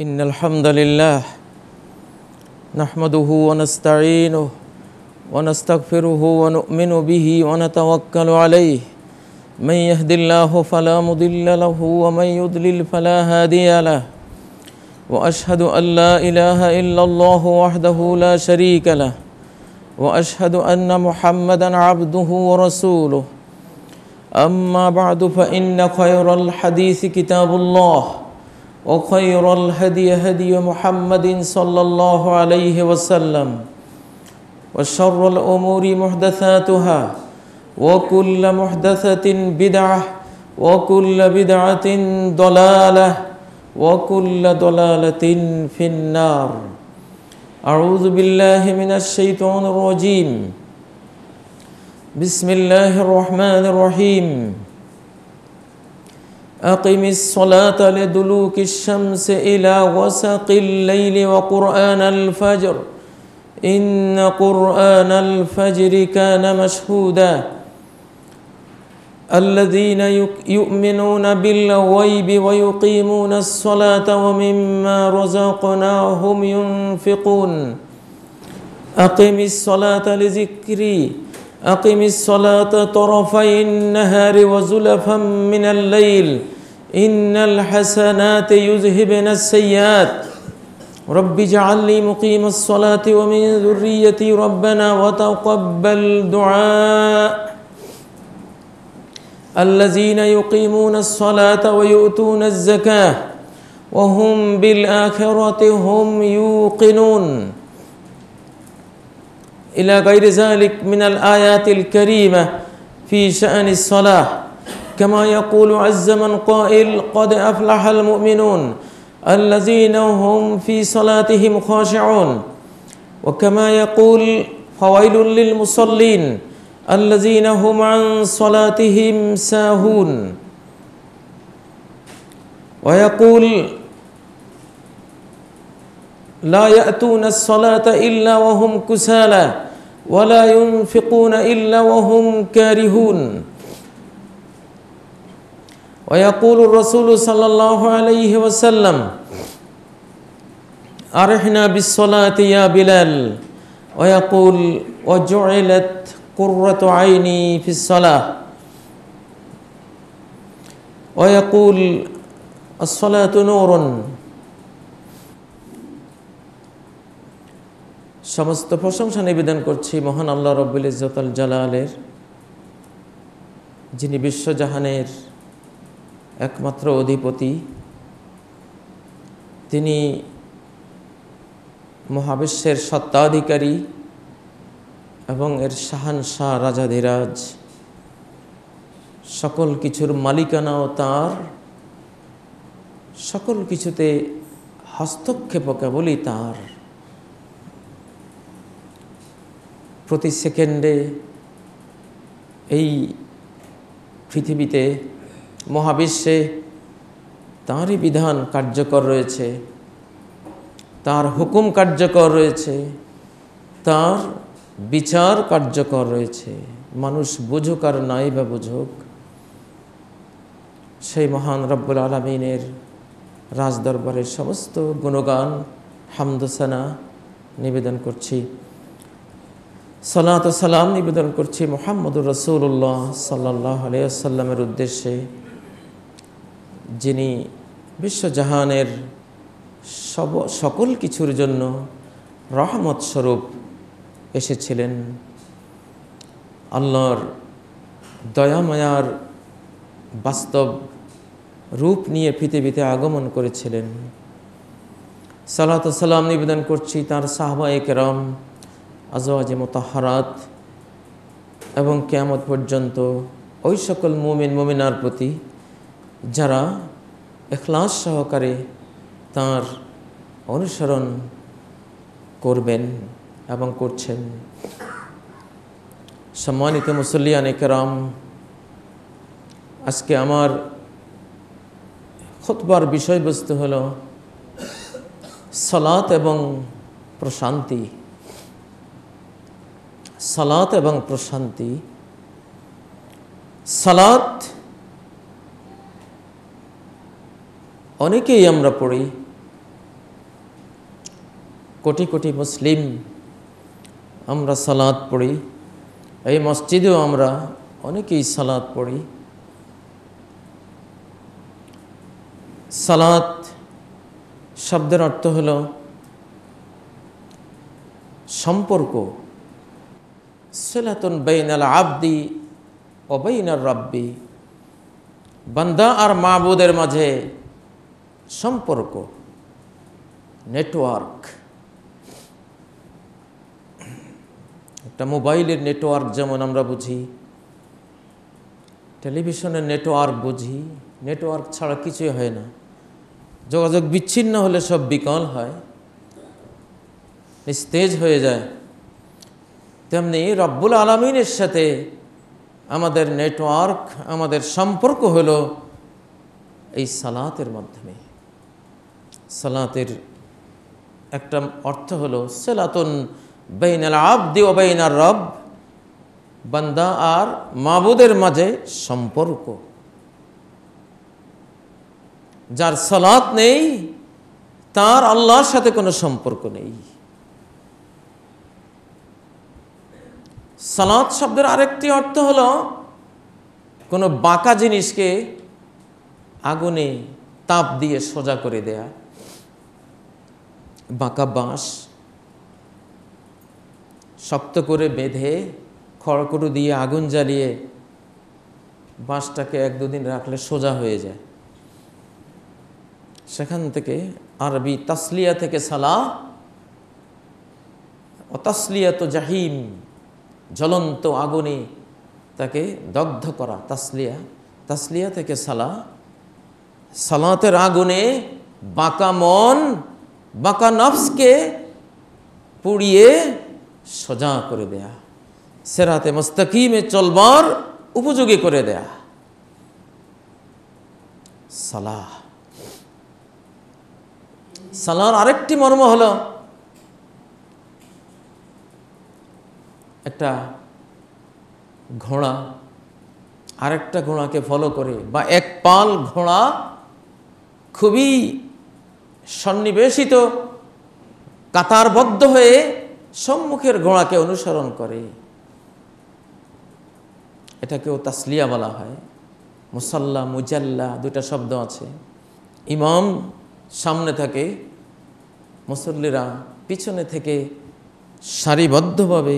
إن الحمد لله نحمده ونستعينه ونستغفره ونؤمن به ونتوكل عليه من يهد الله فلا مضل له ومن يضلل فلا هادي له وأشهد أن لا إله إلا الله وحده لا شريك له وأشهد أن محمدًا عبده ورسوله أما بعد فإن خير الحديث كتاب الله وخير الهدي هدي محمد صلى الله عليه وسلم وشر الأمور محدثاتها وكل محدثة بدعة وكل بدعة ضلالة وكل ضلالة في النار أعوذ بالله من الشيطان الرجيم بسم الله الرحمن الرحيم أقم الصلاة لدلوك الشمس إلى غسق الليل وقرآن الفجر إن قرآن الفجر كان مشهودا الذين يؤمنون بالغيب ويقيمون الصلاة ومما رزقناهم ينفقون أقم الصلاة لذكري أقم الصلاة طرفي النهار وزلفا من الليل إن الحسنات يذهبن السيئات رب اجعل لي مقيم الصلاة ومن ذريتي ربنا وتقبل دعاء الذين يقيمون الصلاة ويؤتون الزكاة وهم بالآخرة هم يوقنون إلى غير ذلك من الآيات الكريمة في شأن الصلاة كما يقول عز من قائل قد أفلح المؤمنون الذين هم في صلاتهم خاشعون وكما يقول فويل للمصلين الذين هم عن صلاتهم ساهون ويقول لا يأتون الصلاة إلا وهم كسالى ولا ينفقون إلا وهم كارهون ويقول الرسول صلى الله عليه وسلم أرحنا بالصلاة يا بلال ويقول وجعلت قرة عيني في الصلاة ويقول الصلاة نور সমস্ত প্রশংসা নিবেদন করছি মহান আল্লাহ রব্বুল ইজ্জত আল জালালের, যিনি বিশ্বজাহানের একমাত্র অধিপতি। তিনি মহাবিশ্বের সত্তাধিকারী এবং এর শাহানশাহ রাজাধিরাজ। সকল কিছুর মালিকানাও তার, সকল কিছুতে হস্তক্ষেপ কেবলই তার। প্রতি সেকেন্ডে এই পৃথিবীতে মহাবিশ্বে তাঁরই বিধান কার্যকর রয়েছে, তার হুকুম কার্যকর রয়েছে, তার বিচার কার্যকর রয়েছে। মানুষ বুঝুক আর নাই বা বুঝুক, সেই মহান রব্বুল আলামিনের রাজদরবারের সমস্ত গুণগান হামদসানা নিবেদন করছি। সালাত ও সালাম নিবেদন করছি মুহাম্মদুর রাসূলুল্লাহ সাল্লাল্লাহু আলাইহি ওয়াসাল্লামের উদ্দেশ্যে, যিনি বিশ্বজাহানের সকল কিছুর জন্য রহমত স্বরূপ এসেছিলেন। আল্লাহর দয়ামায়ার বাস্তব রূপ নিয়ে পৃথিবীতে আগমন করেছিলেন। সালাত ও সালাম নিবেদন করছি তার সাহাবায়ে কেরাম, আজওয়াজে মুতাহহারাত এবং কিয়ামত পর্যন্ত ওই সকল মুমিন মুমিনার প্রতি যারা ইখলাস সহকারে তার অনুসরণ করবেন এবং করছেন। সম্মানিত মুসল্লিয়ানে কেরাম, আজকে আমার খুতবার বিষয়বস্তু হলো সালাত এবং প্রশান্তি। সালাত এবং প্রশান্তি। সালাত অনেকেই আমরা পড়ি, কোটি কোটি মুসলিম আমরা সালাত পড়ি, এই মসজিদেও আমরা অনেকেই সালাত পড়ি। সালাত শব্দের অর্থ হলো সম্পর্ক, সিলাতুন বাইনাল আবদি ওয়া বাইনার রাব্বি, বান্দা আর মাবুদের মাঝে সম্পর্ক, নেটওয়ার্ক। একটা মোবাইলের নেটওয়ার্ক যেমন আমরা বুঝি, টেলিভিশনের নেটওয়ার্ক বুঝি, নেটওয়ার্ক ছাড়া কিছুই হয় না। যোগাযোগ বিচ্ছিন্ন হলে সব বিকল হয়, নিস্তেজ হয়ে যায়। তেমনি রব্বুল আলামিনের সাথে আমাদের নেটওয়ার্ক, আমাদের সম্পর্ক হলো এই সালাতের মাধ্যমে। সালাতের একটা অর্থ হলো সিলাতুন বাইনাল আবদি ওয়া বাইনার রব, বান্দা আর মাবুদের মাঝে সম্পর্ক। যার সালাত নেই তার আল্লাহর সাথে কোনো সম্পর্ক নেই। সালাত শব্দের আরেকটি অর্থ হলো কোনো বাঁকা জিনিসকে আগুনে তাপ দিয়ে সোজা করে দেয়া। বাঁকা বাঁশ শক্ত করে বেঁধে খড়কুটো দিয়ে আগুন জ্বালিয়ে বাঁশটাকে 1-2 দিন রাখলে সোজা হয়ে যায়। সেখান থেকে আরবি তাসলিয়া থেকে সালা ও তাসলিয়াত জাহিম, জ্বলন্ত আগুনে তাকে দগ্ধ করা, তাসলিয়া। তাসলিয়া থেকে সালা, সালাতের আগুনে বাঁকা মন, বাঁকা নফসকে পুড়িয়ে সোজা করে দেয়া, সিরাতে মুস্তাকিমে চলবার উপযোগী করে দেয়া সালাহ। সালার আরেকটি মর্ম হলো একটা ঘোড়া আরেকটা ঘোড়াকে ফলো করে, বা এক পাল ঘোড়া খুবই সন্নিবেশিত কাতারবদ্ধ হয়ে সম্মুখের ঘোড়াকে অনুসরণ করে, এটাকেও তাসলিয়া বলা হয়। মুসাল্লা, মুজাল্লা 2টা শব্দ আছে। ইমাম সামনে থাকে, মুসল্লিরা পিছনে থেকে সারিবদ্ধভাবে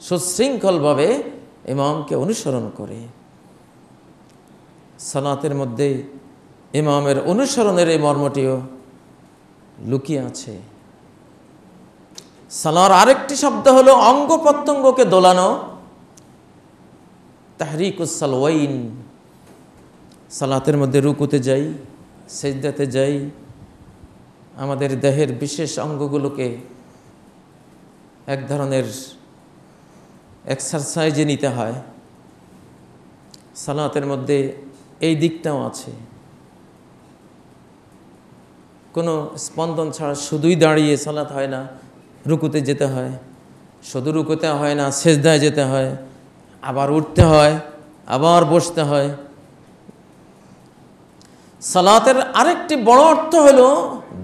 সুশৃঙ্খলভাবে ইমামকে অনুসরণ করে। সালাতের মধ্যে ইমামের অনুসরণের এই মর্মটিও লুকিয়ে আছে। সালার আরেকটি শব্দ হলো অঙ্গ প্রত্যঙ্গকে দোলানো, তাহরিকুস সালওয়াইন। সালাতের মধ্যে রুকুতে যাই, সেজদাতে যাই, আমাদের দেহের বিশেষ অঙ্গগুলোকে এক ধরনের এক্সারসাইজে নিতে হয়। সালাতের মধ্যে এই দিকটাও আছে। কোনো স্পন্দন ছাড়া শুধুই দাঁড়িয়ে সালাত হয় না, রুকুতে যেতে হয়, শুধু রুকুতে হয় না, সেজদায় যেতে হয়, আবার উঠতে হয়, আবার বসতে হয়। সালাতের আরেকটি বড় অর্থ হলো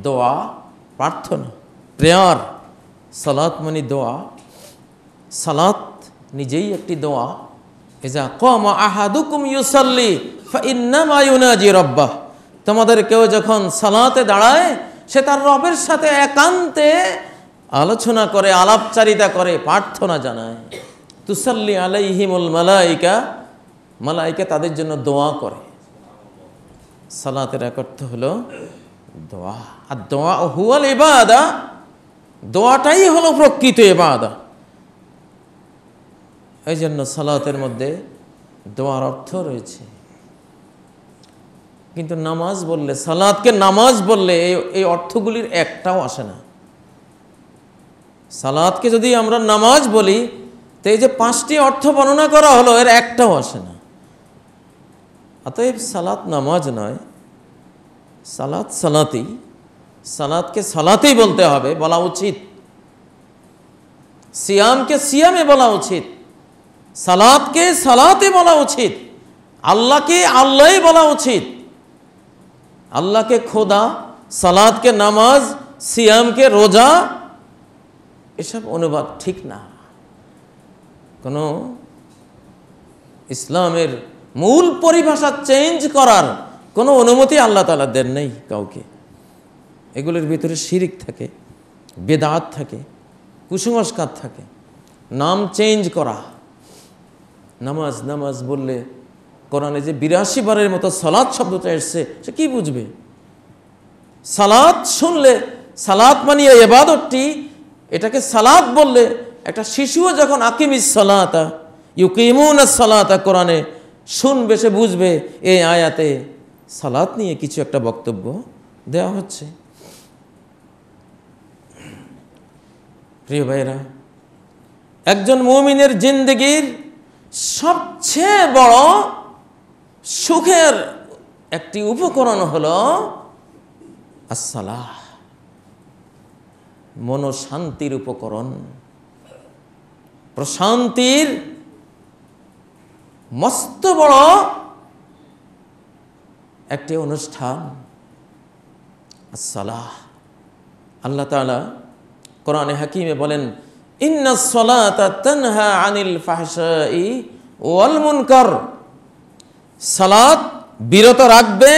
দোয়া, প্রার্থনা, প্রেয়ার। সালাত মানে দোয়া। সালাত নিজেই একটি দোয়া। ইজা কামা আহাদুকুম ইউসাল্লি ফাইন্নামা ইউনাজি রাব্বাহ। তোমাদের কেউ যখন সালাতে দাঁড়ায় সে তার রবের সাথে একান্তে আলোচনা করে, আলাপচারিতা করে, প্রার্থনা জানায়। তুসাল্লি আলাইহিমুল মালাইকা, মালাইকা তাদের জন্য দোয়া করে। সালাতের এক অর্থ হলো দোয়া। আর দোয়া হুয়াল ইবাদা, দোয়াটাই হলো প্রকৃত ইবাদা। এই জন্য সালাতের মধ্যে দোয়ার অর্থ রয়েছে। কিন্তু নামাজ বললে, সালাতকে নামাজ বললে এই অর্থগুলির একটাও আসে না। সালাতকে যদি আমরা নামাজ বলি তো এই যে 5টি অর্থ বর্ণনা করা হলো এর একটাও আসে না। অতএব সালাত নামাজ নয়, সালাত সালাতেই। সালাতকে সালাতেই বলতে হবে, বলা উচিত। সিয়ামকে সিয়ামে বলা উচিত, সালাতকে সালাতে বলা উচিত, আল্লাহকে আল্লাহই বলা উচিত। আল্লাহকে খোদা, সালাতকে নামাজ, সিয়ামকে রোজা, এসব অনুবাদ ঠিক না। কোনো ইসলামের মূল পরিভাষা চেঞ্জ করার কোনো অনুমতি আল্লাহ তাআলা দেন নেই কাউকে। এগুলোর ভিতরে শিরিক থাকে, বেদাত থাকে, কুসংস্কার থাকে। নাম চেঞ্জ করা, নামাজ নামাজ বললে কোরআনে যে 82 বারের মতো সালাত শব্দটা এসছে, সে কি বুঝবে? সালাত শুনলে, সালাত মানে এই ইবাদতটি, এটাকে সালাত বললে একটা শিশুও যখন আকিমিস সালাতা ইউকিমুনাস সালাতা কোরআনে শুনবে, সে বুঝবে এই আয়াতে সালাত নিয়ে কিছু একটা বক্তব্য দেওয়া হচ্ছে। প্রিয় ভাইরা, একজন মুমিনের জিন্দেগির সবচেয়ে বড় সুখের একটি উপকরণ হলো আসসালাহ, মনশান্তির উপকরণ, প্রশান্তির মস্ত বড় একটি অনুষ্ঠান আসসালাহ। আল্লাহ তাআলা কোরআনে হাকিমে বলেন, ইন্নাস সালাতা তানহা আনিল ফাহশাই ওয়াল মুনকার। সালাত বিরত রাখবে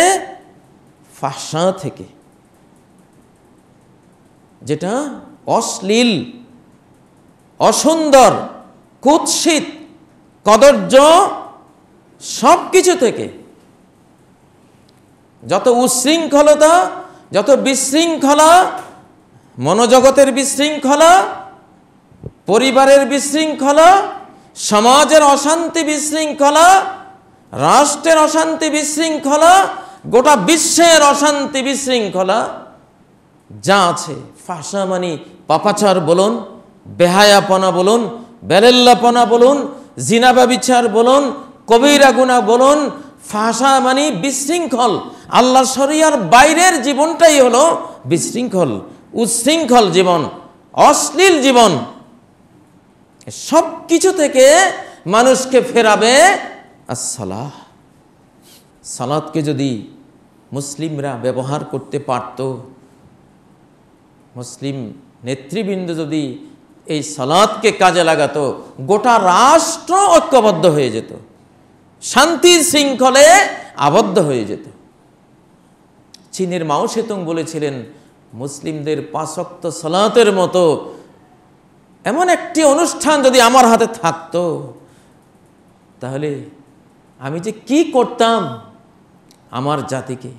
ফাহশা থেকে, যেটা অশ্লীল, অসুন্দর, কুৎসিত, কদর্য সব কিছু থেকে। যত উচ্ছৃঙ্খলতা, যত বিশৃঙ্খলা, মনোজগতের বিশৃঙ্খলা, পরিবারের বিশৃঙ্খলা, সমাজের অশান্তি বিশৃঙ্খলা, রাষ্ট্রের অশান্তি বিশৃঙ্খলা, গোটা বিশ্বের অশান্তি বিশৃঙ্খলা যা আছে, ফাহশা মানে পাপাচার বলুন, বেহায়াপনা বলুন, বেলেল্লাপনা বলুন, জিনা ব্যভিচার বলুন, কবিরা গুনাহ বলুন, ফাহশা মানে বিশৃঙ্খল। আল্লাহ শরিয়ার বাইরের জীবনটাই হলো বিশৃঙ্খল, উচ্ছৃঙ্খল জীবন, অশ্লীল জীবন। সব কিছু থেকে মানুষকে ফেরাবে আসসালাহ। সালাতকে যদি মুসলিমরা ব্যবহার করতে পারত, মুসলিম নেতৃবৃন্দ যদি এই সালাতকে কাজে লাগাতো, গোটা রাষ্ট্র ঐক্যবদ্ধ হয়ে যেত, শান্তি শৃঙ্খলে আবদ্ধ হয়ে যেত। চীনের মাও সেতুং বলেছিলেন, মুসলিমদের 5 ওয়াক্ত সালাতের মতো এমন একটি অনুষ্ঠান যদি আমার হাতে থাকতো, তাহলে আমি যে কি করতাম, আমার জাতিকে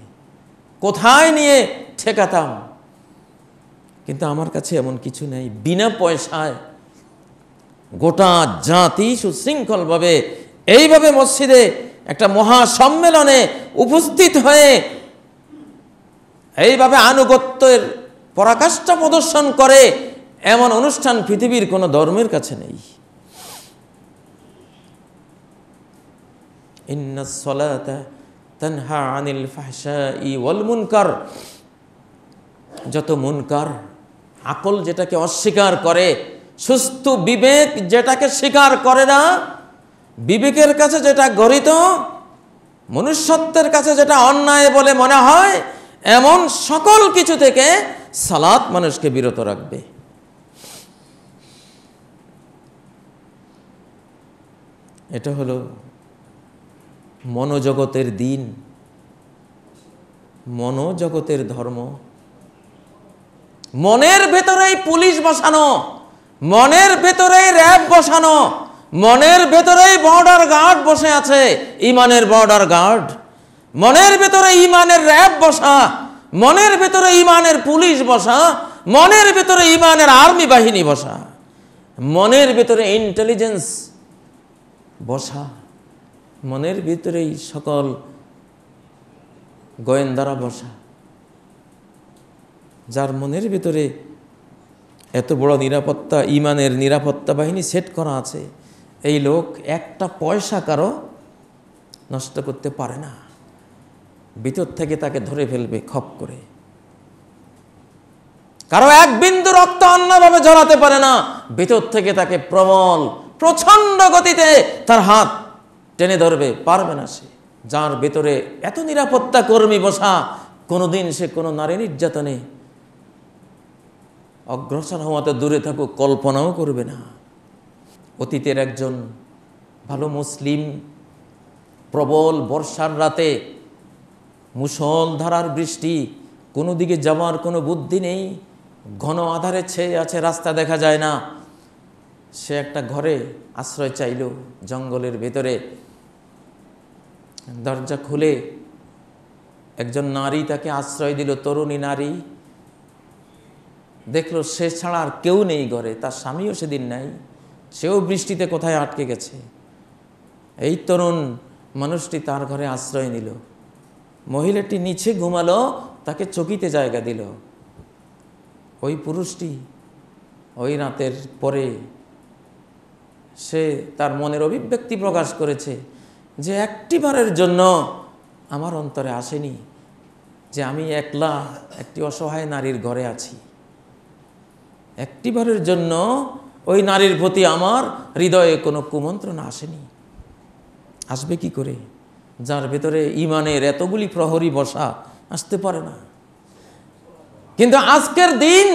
কোথায় নিয়ে ঠেকাতাম। কিন্তু আমার কাছে এমন কিছু নেই। বিনা পয়সায় গোটা জাতি সুশৃঙ্খলভাবে এইভাবে মসজিদে একটা মহা সম্মেলনে উপস্থিত হয়ে এইভাবে আনুগত্যের পরাকাষ্ঠা প্রদর্শন করে, এমন অনুষ্ঠান পৃথিবীর কোনো ধর্মের কাছে নেই। ইন্নাস সালাতা তানহা আনিল ফাহশাই ওয়াল মুনকার। যত মুনকার, আকল যেটাকে অস্বীকার করে, সুস্থ বিবেক যেটাকে স্বীকার করে না, বিবেকের কাছে যেটা গরিত, মনুষ্যত্বের কাছে যেটা অন্যায় বলে মনে হয়, এমন সকল কিছু থেকে সালাত মানুষকে বিরত রাখবে। এটা হলো মনোজগতের দিন, মনোজগতের ধর্ম। মনের ভেতরেই পুলিশ বসানো, মনের ভেতরেই র্যাব বসানো, মনের ভেতরেই বর্ডার গার্ড বসে আছে, ইমানের বর্ডার গার্ড। মনের ভেতরে ইমানের র্যাব বসা, মনের ভেতরে ইমানের পুলিশ বসা, মনের ভেতরে ইমানের আর্মি বাহিনী বসা, মনের ভেতরে ইন্টেলিজেন্স বসা, মনের ভিতরেই সকল গোয়েন্দারা বসা। যার মনের ভিতরে এত বড় নিরাপত্তা, ইমানের নিরাপত্তা বাহিনী সেট করা আছে, এই লোক একটা পয়সা কারো নষ্ট করতে পারে না। ভিতর থেকে তাকে ধরে ফেলবে খপ করে। কারো এক বিন্দু রক্ত অন্যভাবে ঝরাতে পারে না, ভিতর থেকে তাকে প্রবল প্রচন্ড গতিতে তার হাত টেনে ধরবে, পারবে না সে। যার ভেতরে এত নিরাপত্তা কর্মী বসা, কোনোদিন সে কোনো নারী নির্যাতনে অগ্রসর হওয়া তো দূরে থাকুক, কল্পনাও করবে না। অতীতের একজন ভালো মুসলিম প্রবল বর্ষার রাতে মুষলধারার বৃষ্টি, কোনো দিকে যাওয়ার কোনো বুদ্ধি নেই, ঘন আধারে ছেয়ে আছে, রাস্তা দেখা যায় না। সে একটা ঘরে আশ্রয় চাইল জঙ্গলের ভেতরে। দরজা খুলে একজন নারী তাকে আশ্রয় দিল, তরুণী নারী। দেখলো সে ছাড়া আর কেউ নেই ঘরে, তার স্বামীও সেদিন নাই, সেও বৃষ্টিতে কোথায় আটকে গেছে। এই তরুণ মানুষটি তার ঘরে আশ্রয় নিল। মহিলাটি নিচে ঘুমালো, তাকে চকিতে জায়গা দিল। ওই পুরুষটি ওই রাতের পরে সে তার মনের অভিব্যক্তি প্রকাশ করেছে যে একটিবারের জন্য আমার অন্তরে আসেনি যে আমি একলা একটি অসহায় নারীর ঘরে আছি। একটিবারের জন্য ওই নারীর প্রতি আমার হৃদয়ে কোনো কুমন্ত্রণা আসেনি। আসবে কি করে? যার ভেতরে ঈমানের এতগুলি প্রহরী বসা, আসতে পারে না। কিন্তু আজকের দিন,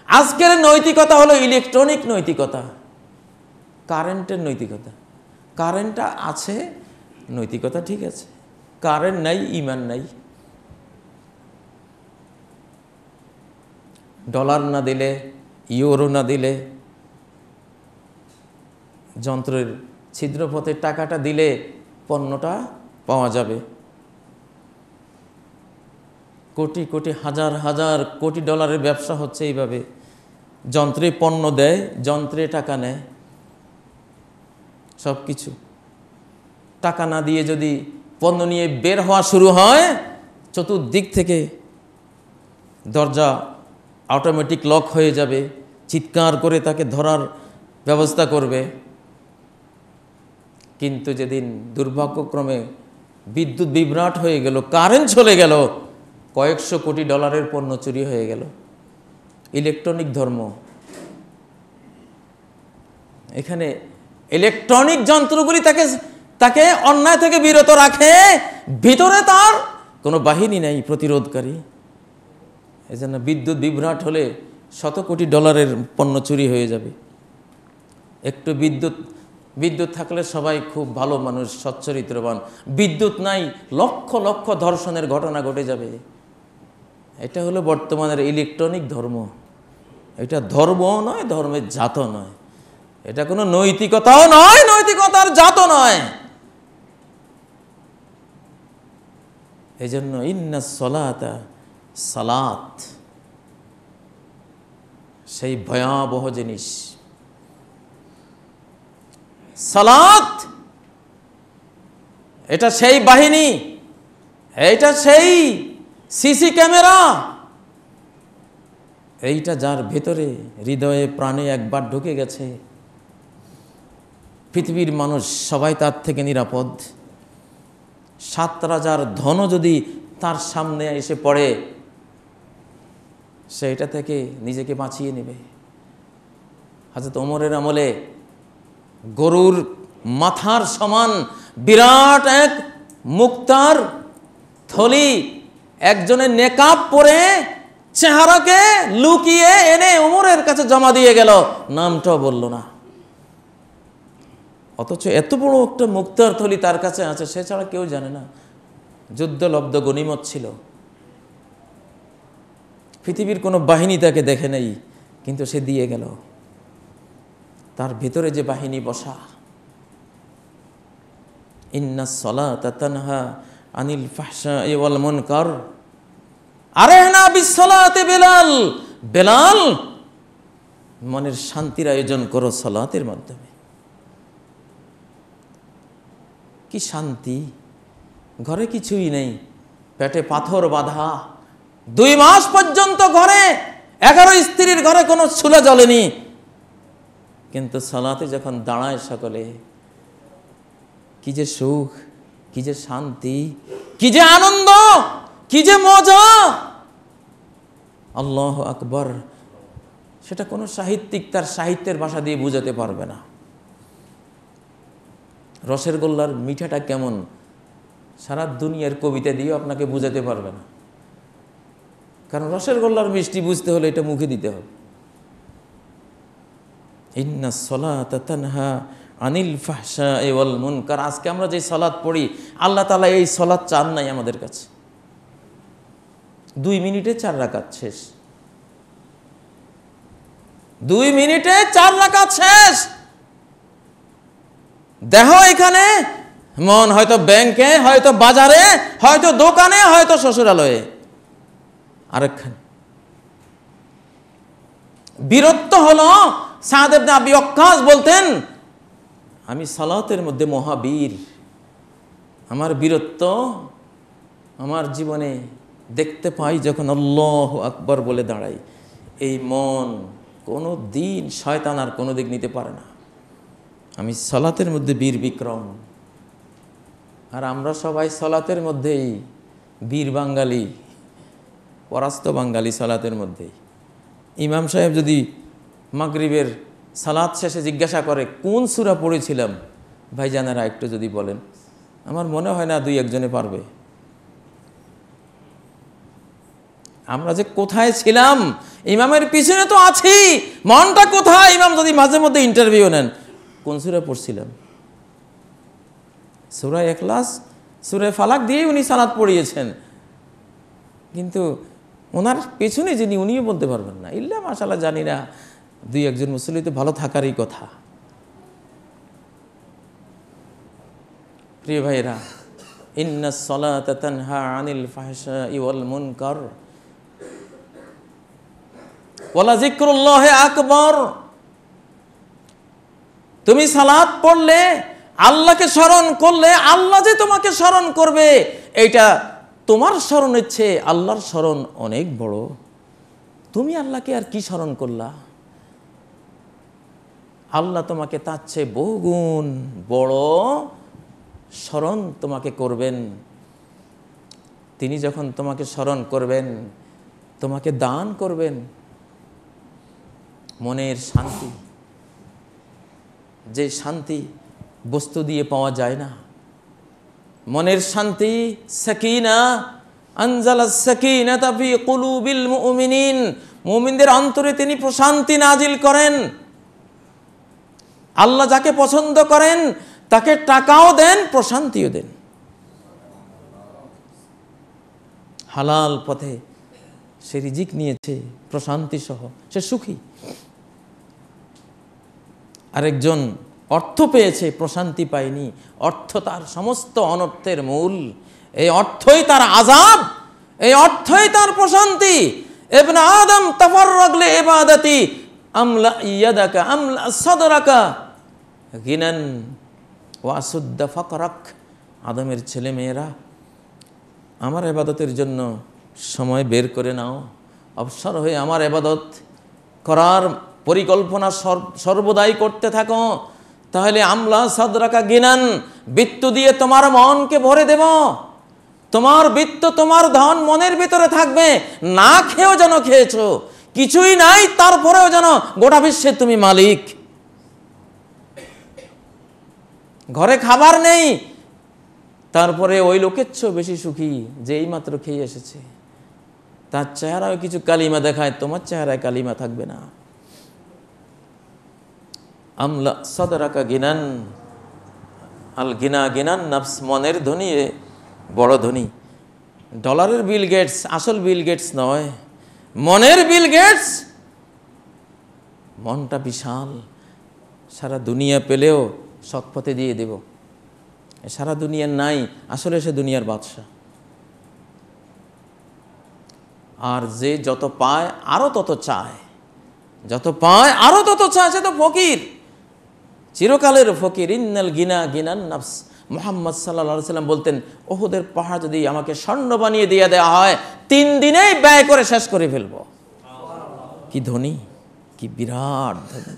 আজকের নৈতিকতা হলো ইলেকট্রনিক নৈতিকতা, কারেন্টের নৈতিকতা। কারেন্টটা আছে, নৈতিকতা ঠিক আছে। কারেন্ট নাই, ঈমান নাই। ডলার না দিলে, ইউরো না দিলে, যন্ত্রের ছিদ্রপথে টাকাটা দিলে পণ্যটা পাওয়া যাবে। কোটি কোটি হাজার হাজার কোটি ডলারের ব্যবসা হচ্ছে এইভাবে। যন্ত্রে পণ্য দেয়, যন্ত্রে টাকা নেয়, সব কিছু। টাকা না দিয়ে যদি পণ্য নিয়ে বের হওয়া শুরু হয়, চতুর্দিক থেকে দরজা অটোমেটিক লক হয়ে যাবে, চিৎকার করে তাকে ধরার ব্যবস্থা করবে। কিন্তু যেদিন দুর্ভাগ্যক্রমে বিদ্যুৎ বিভ্রাট হয়ে গেল, কারেন্ট চলে গেল, কয়েকশো কোটি ডলারের পণ্য চুরি হয়ে গেল। ইলেকট্রনিক ধর্ম। এখানে ইলেকট্রনিক যন্ত্রগুলি তাকে অন্যায় থেকে বিরত রাখে, ভিতরে তার কোনো বাহিনী নেই প্রতিরোধকারী। এই জন্য বিদ্যুৎ বিভ্রাট হলে শত কোটি ডলারের পণ্য চুরি হয়ে যাবে। একটু বিদ্যুৎ থাকলে সবাই খুব ভালো মানুষ, সচ্চরিত্রবান। বিদ্যুৎ নাই, লক্ষ লক্ষ ধর্ষণের ঘটনা ঘটে যাবে। এটা হলো বর্তমানের ইলেকট্রনিক ধর্ম। এটা ধর্মও নয়, ধর্মের জাতও নয়। এটা কোনো নৈতিকতাও নয়, নৈতিকতার জাতও নয়। এই জন্য ইন্না সলাতা, সালাত সেই ভয়াবহ জিনিস। সালাত এটা সেই বাহিনী, এটা সেই সিসি ক্যামেরা, এইটা যার ভেতরে হৃদয়ে প্রাণে একবার ঢুকে গেছে, পৃথিবীর মানুষ সবাই তার থেকে নিরাপদ। 7 রাজার ধনও যদি তার সামনে এসে পড়ে, সেটা থেকে নিজেকে বাঁচিয়ে নেবে। হযরত ওমরের আমলে গরুর মাথার সমান বিরাট এক মুক্তার থলি একজনের নেকাব পরে চেহারাকে লুকিয়ে এনে ওমরের কাছে জমা দিয়ে গেল, নামটাও বলল না। অথচ এত বড় একটা মুক্তার থলি তার কাছে আছে, সে ছাড়া কেউ জানে না। যুদ্ধলব্ধ গনিমত ছিল, পৃথিবীর কোনো বাহিনী তাকে দেখে নেই, কিন্তু সে দিয়ে গেল। তার ভিতরে যে বাহিনী বসা, ইন্নাস সালাতা তানহা আনিল ফাহশাই ওয়াল মুনকার, আরেহনা বিসসালাতি বেলাল, বেলাল মনের শান্তির আয়োজন করো সালাতের মাধ্যমে। কি শান্তি! ঘরে কিছুই নেই, পেটে পাথর বাঁধা, 2 মাস পর্যন্ত ঘরে 11 স্ত্রীর ঘরে কোনো চুলা জ্বলেনি, কিন্তু সালাতে যখন দাঁড়ায় সকলে, কি যে সুখ, কি যে শান্তি, কি যে আনন্দ, কি যে মজা! আল্লাহু আকবার! সেটা কোনো সাহিত্যিক তার সাহিত্যের ভাষা দিয়ে বোঝাতে পারবে না। রসের গোল্লার মিঠাটা কেমন, সারা দুনিয়ার কবিতা দিয়েও আপনাকে বোঝাতে পারবে না। কারণ রসের গোল্লার মিষ্টি বুঝতে হলে এটা মুখে দিতে হবে। ইন্নাস সালাতা তানহা আনিল ফাহশাই ওয়াল মুনকার। আজকে আমরা যে সালাত পড়ি, আল্লাহ তাআলা এই সালাত চান নাই আমাদের কাছে। 2 মিনিটে 4 রাকাত শেষ, 2 মিনিটে 4 রাকাত শেষ। দেখো এখানে মন হয়তো ব্যাংকে, হয়তো বাজারে, হয়তো দোকানে, হয়তো শ্বশুরালয়ে, আরেকখানে বীরত্ব হলো। সাদ ইবনে আবি ওয়াক্কাস বলতেন, আমি সালাতের মধ্যে মহাবীর। আমার বীরত্ব আমার জীবনে দেখতে পাই যখন আল্লাহু আকবার বলে দাঁড়াই। এই মন কোনো দিন শয়তান আর কোনো দিক নিতে পারে না। আমি সালাতের মধ্যে বীর বিক্রম। আর আমরা সবাই সালাতের মধ্যেই বীর বাঙালি, পরাস্ত বাঙালি সালাতের মধ্যেই। ইমাম সাহেব যদি মাগরিবের সালাত শেষে জিজ্ঞাসা করে কোন সূরা পড়েছিলাম, ভাইজানেরা একটু যদি বলেন, আমার মনে হয় না 2-1 জনে পারবে। আমরা যে কোথায় ছিলাম, ইমামের পিছনে তো আছি, মনটা কোথায়? ইমাম যদি মাঝে মধ্যে ইন্টারভিউ নেন, কোন সূরা পড়ছিলাম? সূরা ইখলাস, সূরা ফালাক দিয়ে উনি সালাত পড়িয়েছেন, কিন্তু ওনার পেছনে যিনি, উনিও বলতে পারবেন না। ইল্লা মাশাআল্লাহ, জানি না, 2-1 জন মুসল্লি তো ভালো থাকারই কথা। প্রিয় ভাইরা, ইন্নাস সালাতা তানহা আনিল ফাহশাই ওয়াল মুনকার ওয়ালা যিকরুল্লাহি আকবার। তুমি সালাত পড়লে, আল্লাহকে স্মরণ করলে, আল্লাহ যে তোমাকে স্মরণ করবে, এইটা তোমার স্মরণের চেয়ে আল্লাহর স্মরণ অনেক বড়। তুমি আল্লাহকে আর কি স্মরণ করলা? আল্লাহ তোমাকে তার চেয়ে বহুগুণ বড় স্মরণ তোমাকে করবেন। তিনি যখন তোমাকে স্মরণ করবেন, তোমাকে দান করবেন মনের শান্তি, যে শান্তি বস্তু দিয়ে পাওয়া যায় না। মনের শান্তি, সাকিনা, আনজালাস সাকিনাতা ফি কুলুবিল মুমিনিন, মুমিনদের অন্তরে তিনি প্রশান্তি নাজিল করেন। আল্লাহ যাকে পছন্দ করেন তাকে টাকাও দেন, প্রশান্তিও দেন। হালাল পথে সে রিজিক নিয়েছে প্রশান্তি সহ, সে সুখী। আরেকজন অর্থ পেয়েছে, প্রশান্তি পায়নি, অর্থ তার সমস্ত অনর্থের মূল। এই অর্থই তার আযাব, এই অর্থই তার প্রশান্তি। ইবনে আদম তাফাররাগ লি ইবাদাতি আমলা ইয়াদাকা আমলা সাদরাকা গিনান ওয়া আসুদ্দা ফাকরাক। আদমের ছেলে মেয়েরা, আমার ইবাদতের জন্য সময় বের করে নাও, অবসর হয়ে আমার ইবাদত করার পরিকল্পনা সর্বদাই করতে থাকো, তাহলে আমলা সাদরাকা গিনান, বৃত্ত দিয়ে তোমার মনকে ভরে দেব। তোমার বৃত্ত, তোমার ধন মনের ভিতরে থাকবে। না খেয়েও যেন খেয়েছো, কিছুই নাই তারপরেও যেন গোটা বিশ্বের তুমি মালিক। ঘরে খাবার নেই, তারপরে ওই লোকের চেয়েও বেশি সুখী যে এই মাত্র খেয়ে এসেছে। তার চেহারায় কিছু কালিমা দেখায়, তোমার চেহারায় কালিমা থাকবে না। আমলা সাদরাকা গিনান, আল গিনা গিনান নাফস, মনের ধনী বড় ধনী। ডলারের বিল গেটস আসল বিল গেটস নয়, মনের বিল গেটস। মনটা বিশাল, সারা দুনিয়া পেলেও সৎ পথে দিয়ে দেব। সারা দুনিয়ার নাই, আসলে সে দুনিয়ার বাদশা। আর যে যত পায় আরো তত চায়, যত পায় আরো তত চায়, সে তো ফকির, চিরকালের ফকির। ইন্নাল গিনা গিনান নাফস। মুহাম্মদ সাল্লাল্লাহু আলাইহি সাল্লাম বলতেন, উহুদের পাহাড় যদি আমাকে স্বর্ণ বানিয়ে দিয়ে দেওয়া হয়, 3 দিনেই ব্যয় করে শেষ করে ফেলবো। কি ধনী, কি বিরাট ধনী।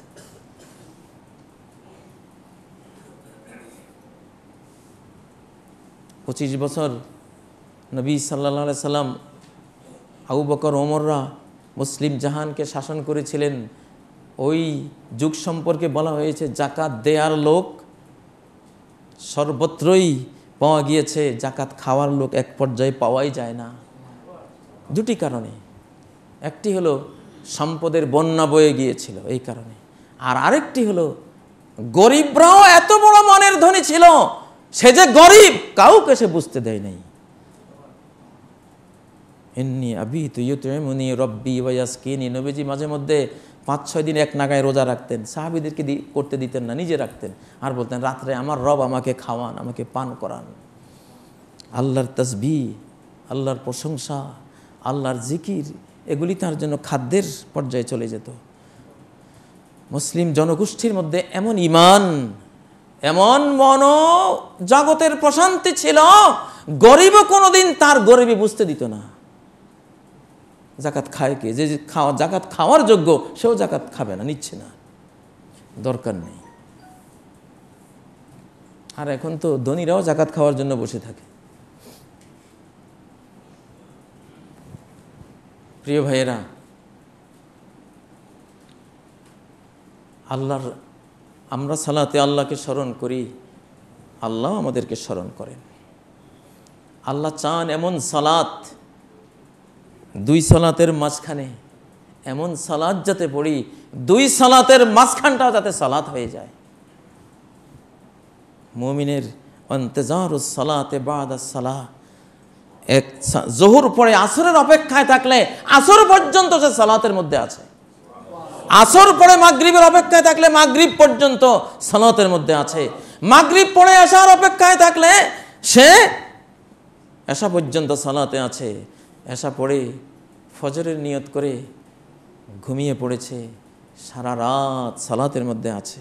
পঁচিশ বছর নবী সাল্লাল্লাহু আলাইহি সাল্লাম, আবু বকর, ওমররা মুসলিম জাহানকে শাসন করেছিলেন। ওই যুগ সম্পর্কে বলা হয়েছে, জাকাত দেয়ার লোক সর্বত্রই পাওয়া গিয়েছে, জাকাত খাওয়ার লোক এক পর্যায়ে পাওয়াই যায় না। 2টি কারণে। একটি হলো সম্পদের বন্যা বয়ে গিয়েছিল, এই কারণে। আর আরেকটি হলো গরিবরাও এত বড় মনের ধনী ছিল, সে যে গরিব কাউকে সে বুঝতে দেয় নাই। ইন্নী আবিতু ইউতইমুনি রব্বি ওয়া ইয়াসকিনি, নবীজি মাঝে মধ্যে 5-6 দিন এক নাগায় রোজা রাখতেন, সাহাবীদেরকে করতে দিতেন না, নিজে রাখতেন, আর বলতেন রাত্রে আমার রব আমাকে খাওয়ান, আমাকে পান করান। আল্লাহর তাসবিহ, আল্লাহর প্রশংসা, আল্লাহর জিকির, এগুলি তার জন্য খাদ্যের পর্যায়ে চলে যেত। মুসলিম জনগোষ্ঠীর মধ্যে এমন ঈমান, এমন জগতের প্রশান্তি ছিল, গরিবও কোনোদিন তার গরিবী বুঝতে দিত না। জাকাত খায় কে? যে জাকাত খাওয়ার যোগ্য সেও জাকাত খাবে না, নিচ্ছে না, দরকার নেই। আর এখন তো ধনীরাও জাকাত খাওয়ার জন্য বসে থাকে। প্রিয় ভাইয়েরা, আমরা সালাতে আল্লাহকে স্মরণ করি, আল্লাহ আমাদেরকে স্মরণ করেন। আল্লাহ চান এমন সালাত, 2 সালাতের মাঝখানে এমন সালাত যাতে পড়ি, 2 সালাতের মাঝখানটাও যাতে সালাত হয়ে যায়। মুমিনের ইন্তজারুস সালাতে বাদাস সালাহ, এক জোহর পরে আসরের অপেক্ষায় থাকলে আসর পর্যন্ত সে সালাতের মধ্যে আছে, আসর পরে মাগরিবের অপেক্ষায় থাকলে মাগরিব পর্যন্ত সালাতের মধ্যে আছে, মাগরিব পরে আসার অপেক্ষায় থাকলে সে এশা পর্যন্ত সালাতে আছে, এশা পড়ে ফজরের নিয়ত করে ঘুমিয়ে পড়েছে, সারা রাত সালাতের মধ্যে আছে,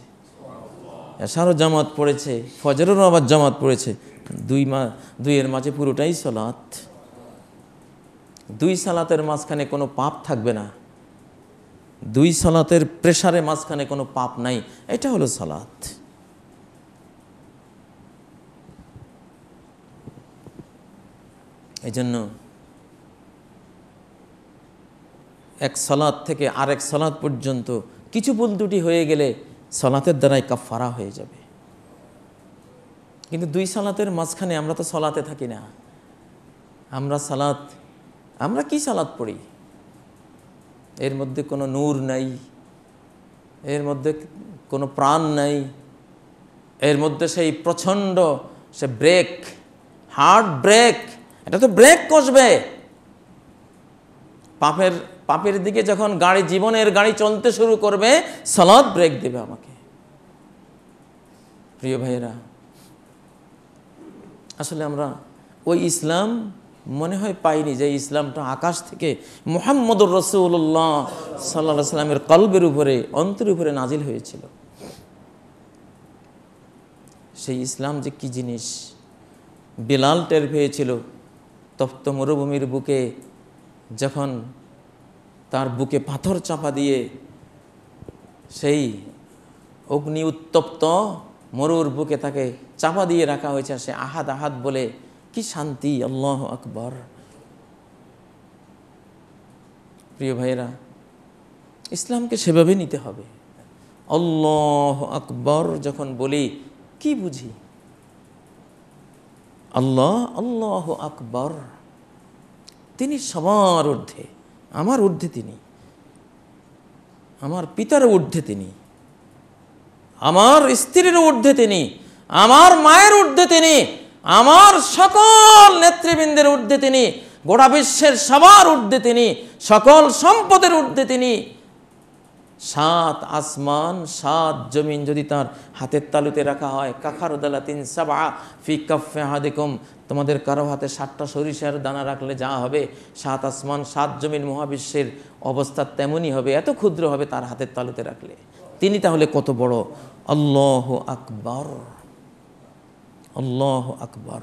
এশারও জামাত পড়েছে, ফজরেরও আবার জামাত পড়েছে, 2 এর মাঝে পুরোটাই সালাত। 2 সালাতের মাঝখানে কোনো পাপ থাকবে না, 2 সালাতের প্রেসারে মাঝখানে কোনো পাপ নাই, এটা হলো সালাত। এই জন্য এক সালাত থেকে আরেক সালাত পর্যন্ত কিছু ভুল ত্রুটি হয়ে গেলে সালাতের দ্বারাই কাফারা হয়ে যাবে। কিন্তু 2 সালাতের মাঝখানে আমরা তো সালাতে থাকি না, আমরা কি সালাত পড়ি? এর মধ্যে কোনো নূর নাই, এর মধ্যে কোনো প্রাণ নাই, এর মধ্যে সেই প্রচণ্ড সে ব্রেক, হার্ট ব্রেক, এটা তো ব্রেক কষবে। পাপের দিকে যখন জীবনের গাড়ি চলতে শুরু করবে, সালাত ব্রেক দেবে আমাকে। প্রিয় ভাইয়েরা, আসলে আমরা ওই ইসলাম মনে হয় পাইনি যে ইসলামটা আকাশ থেকে মুহাম্মদুর রাসূলুল্লাহ সাল্লাল্লাহু আলাইহি সাল্লামের কলবের উপরে, অন্তরের উপরে নাজিল হয়েছিল। সেই ইসলাম যে কি জিনিস বিলাল টের পেয়েছিল তপ্ত মরুভূমির বুকে, যখন তার বুকে পাথর চাপা দিয়ে সেই অগ্নি উত্তপ্ত মরুর বুকে তাকে চাপা দিয়ে রাখা হয়েছে, সে আহাদ আহাদ বলে কি শান্তি, আল্লাহু আকবার। প্রিয় ভাইয়েরা, ইসলামকে সেভাবে নিতে হবে। আল্লাহু আকবার যখন বলি কি বুঝি? আল্লাহু আকবার, তিনি সবার ঊর্ধ্বে, আমার ঊর্ধ্বে তিনি, আমার পিতার ঊর্ধ্বে তিনি, আমার স্ত্রীর ঊর্ধ্বে তিনি, আমার মায়ের ঊর্ধ্বে তিনি, আমার সকল নেতৃবৃন্দের ঊর্ধ্বে তিনি, গোটা বিশ্বের সবার ঊর্ধ্বে তিনি, সকল সম্পদের ঊর্ধ্বে তিনি। 7 আসমান 7 জমিন যদি তার হাতের তালুতে রাখা হয়, কাখারুদালাতিন সাবআ ফি কাফফি আহাদিকুম, তোমাদের কারো হাতে 7টা সরিষার দানা রাখলে যা হবে, 7 আসমান 7 জমিন মহাবিশ্বের অবস্থা তেমনই হবে, এত ক্ষুদ্র হবে তার হাতের তালুতে রাখলে। তিনি তাহলে কত বড়! আল্লাহু আকবার, আল্লাহু আকবার।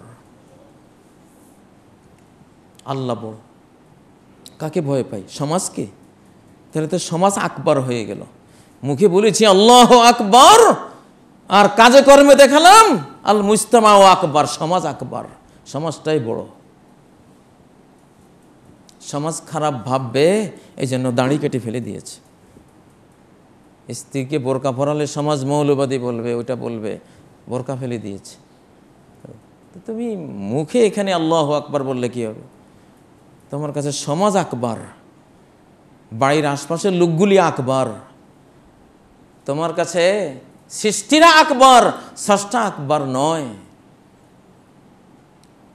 আল্লাহ বড়। কাকে ভয় পাই? সমাজকে? তাহলে তো সমাজ আকবার হয়ে গেল। মুখে বলেছি আল্লাহু আকবার, আর কাজে কর্মে দেখালাম আল মুজতামাউ আকবার, সমাজ আকবার, সমাজটাই বড়। সমাজ খারাপ ভাববে, এই জন্য দাড়ি কেটে ফেলে দিয়েছে। স্ত্রীকে বোরকা পরালে সমাজ মৌলবাদী বলবে, ওইটা বলবে, বোরকা ফেলে দিয়েছে। তুমি মুখে এখানে আল্লাহু আকবার বললে কি হবে? তোমার কাছে সমাজ আকবার, বাড়ির আশপাশের লোকগুলি আকবার, তোমার কাছে সৃষ্টিরা আকবর, স্রষ্টা আকবর নয়।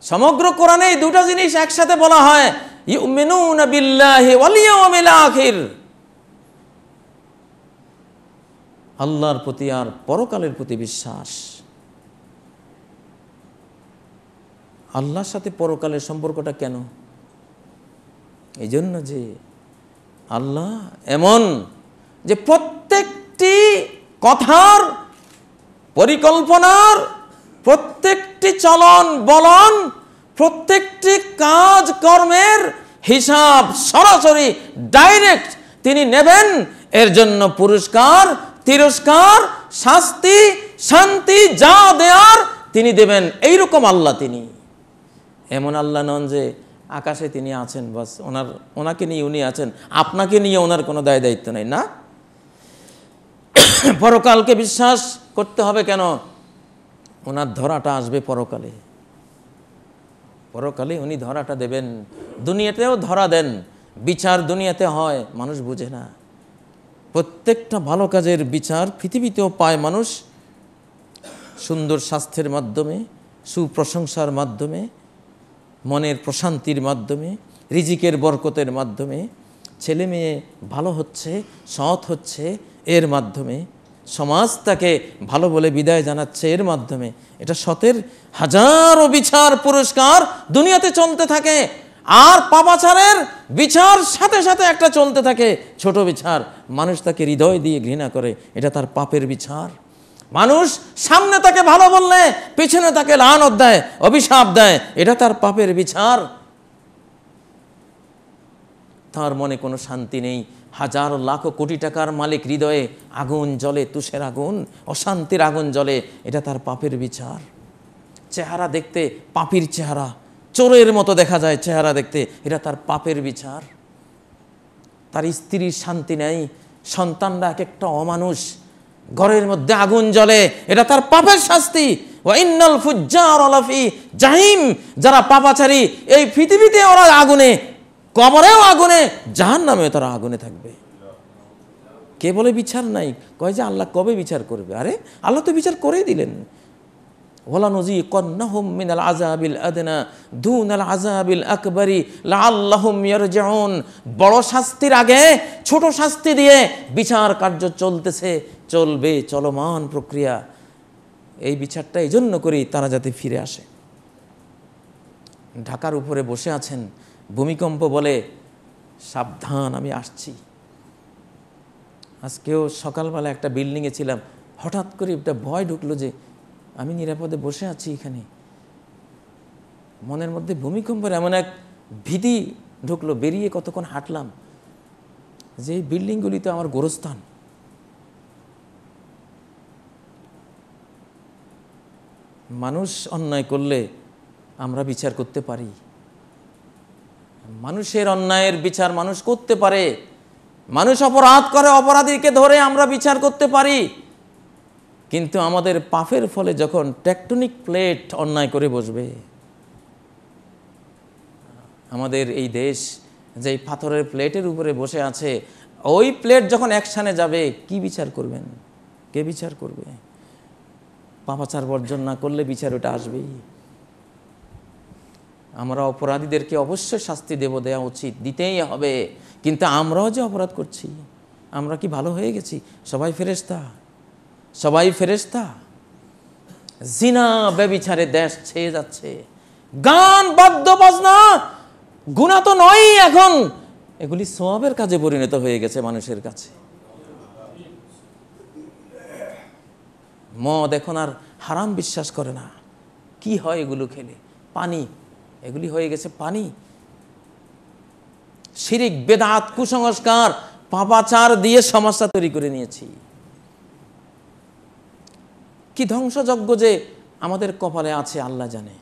সমগ্র কোরআনে এই দুটো জিনিস একসাথে বলা হয়, ইউমিনুনা বিল্লাহি ওয়াল ইয়াউমিল আখির, আল্লাহর প্রতি আর পরকালের প্রতি বিশ্বাস। আল্লাহর সাথে পরকালের সম্পর্কটা কেন? এই জন্য যে আল্লাহ এমন যে প্রত্যেকটি কথার, পরিকল্পনার, প্রত্যেকটি চলন বলন, প্রত্যেকটি কাজ কর্মের হিসাব সরাসরি ডাইরেক্ট তিনি নেবেন। এর জন্য পুরস্কার, তিরস্কার, শাস্তি, শান্তি যা দেয়ার তিনি দেবেন। এইরকম আল্লাহ তিনি। এমন আল্লাহ নন যে আকাশে তিনি আছেন, বাস ওনাকে নিয়ে উনি আছেন, আপনাকে নিয়ে ওনার কোনো দায় দায়িত্ব নেই। না, পরকালকে বিশ্বাস করতে হবে কেন? ওনার ধরাটা আসবে পরকালে। পরকালে উনি ধরাটা দেবেন। দুনিয়াতেও ধরা দেন, বিচার দুনিয়াতে হয়, মানুষ বুঝে না। প্রত্যেকটা ভালো কাজের বিচার পৃথিবীতেও পায় মানুষ, সুন্দর স্বাস্থ্যের মাধ্যমে, সুপ্রশংসার মাধ্যমে, মনের প্রশান্তির মাধ্যমে, রিজিকের বরকতের মাধ্যমে, ছেলে মেয়ে ভালো হচ্ছে, সৎ হচ্ছে, এর মাধ্যমে সমাজ তাকে ভালো বলে বিদায় জানাচ্ছে, এর মাধ্যমে। এটা সতের হাজারো বিচার পুরস্কার দুনিয়াতে চলতে থাকে। আর পাপাচারের বিচার সাথে সাথে একটা চলতে থাকে, ছোট বিচার। মানুষ তাকে হৃদয় দিয়ে ঘৃণা করে, এটা তার পাপের বিচার। মানুষ সামনে তাকে ভালো বললে পিছনে তাকে লানত দেয়, অভিশাপ দেয়, এটা তার পাপের বিচার। তার মনে কোনো শান্তি নেই। হাজার লাখ কোটি টাকার মালিক হৃদয়ে আগুন জ্বলে, তুষের আগুন, অশান্তির আগুন জ্বলে, এটা তার পাপের বিচার। চেহারা দেখতে পাপীর চেহারা, চোরের মতো দেখা যায় চেহারা দেখতে, এটা তার পাপের বিচার। তার স্ত্রীর শান্তি নেই, সন্তানরা এক একটা অমানুষ, ঘরের মধ্যে আগুন জ্বলে, এটা তার পাপের শাস্তি। ওয়া ইন্নাল ফুজ্জার লাফি জাহিম, যারা পাপাচারী এই পৃথিবীতে ওরা আগুনে, কবরেও আগুনে, জাহান্নামেও তারা আগুনে থাকবে। কে বলে বিচার নাই? কয় যে আল্লাহ কবে বিচার করবে? আরে আল্লাহ তো বিচার করেই দিলেন। ওয়ালা নুযিকান্নাহুম মিনাল আযাবিল আদনা দুনাল আযাবিল আকবারি লাআল্লাহুম ইয়ারজিউন। বড় শাস্তির আগে ছোট শাস্তি দিয়ে বিচার কার্য চলতেছে, চলবে, চলমান প্রক্রিয়া। এই বিচারটা এই জন্য করি তারা যাতে ফিরে আসে। ঢাকার উপরে বসে আছেন, ভূমিকম্প বলে সাবধান আমি আসছি। আজকেও সকালবেলা একটা বিল্ডিংয়ে ছিলাম, হঠাৎ করে একটা ভয় ঢুকলো যে আমি নিরাপদে বসে আছি এখানে, মনের মধ্যে ভূমিকম্পের এমন এক ভীতি ঢুকলো। বেরিয়ে কতক্ষণ হাঁটলাম, যে এই বিল্ডিংগুলিতে আমার গোরস্থান। মানুষ অন্যায় করলে আমরা বিচার করতে পারি, মানুষের অন্যায়ের বিচার মানুষ করতে পারে। মানুষ অপরাধ করে, অপরাধীকে ধরে আমরা বিচার করতে পারি। কিন্তু আমাদের পাপের ফলে যখন টেকটনিক প্লেট অন্যায় করে বসবে, আমাদের এই দেশ যেই পাথরের প্লেটের উপরে বসে আছে, ওই প্লেট যখন অ্যাকশানে যাবে, কি বিচার করবেন? কে বিচার করবে? পাপাচার বর্জন না করলে বিচার ওটা আসবেই। আমরা অপরাধীদেরকে অবশ্যই শাস্তি দেওয়া উচিত, দিতেই হবে। কিন্তু আমরাও যে অপরাধ করছি, আমরা কি ভালো হয়ে গেছি? সবাই ফেরেশতা, সবাই ফেরেশতা। জিনা ব্যভিচারে দেশ ছেয়ে যাচ্ছে, গান বাদ্য বাজনা গুনাহ তো নয় এখন, এগুলি সওয়াবের কাজে পরিণত হয়ে গেছে মানুষের কাছে। মদ এখন আর হারাম বিশ্বাস করে না। কি হয় এগুলো খেলে? পানি, এগুলি হয়ে গেছে পানি। শিরিক, বেদাত, কুসংস্কার, পাপাচার দিয়ে সমস্যা তৈরি করে নিয়েছি। কি ধ্বংসযজ্ঞ যে আমাদের কপালে আছে আল্লাহ জানে,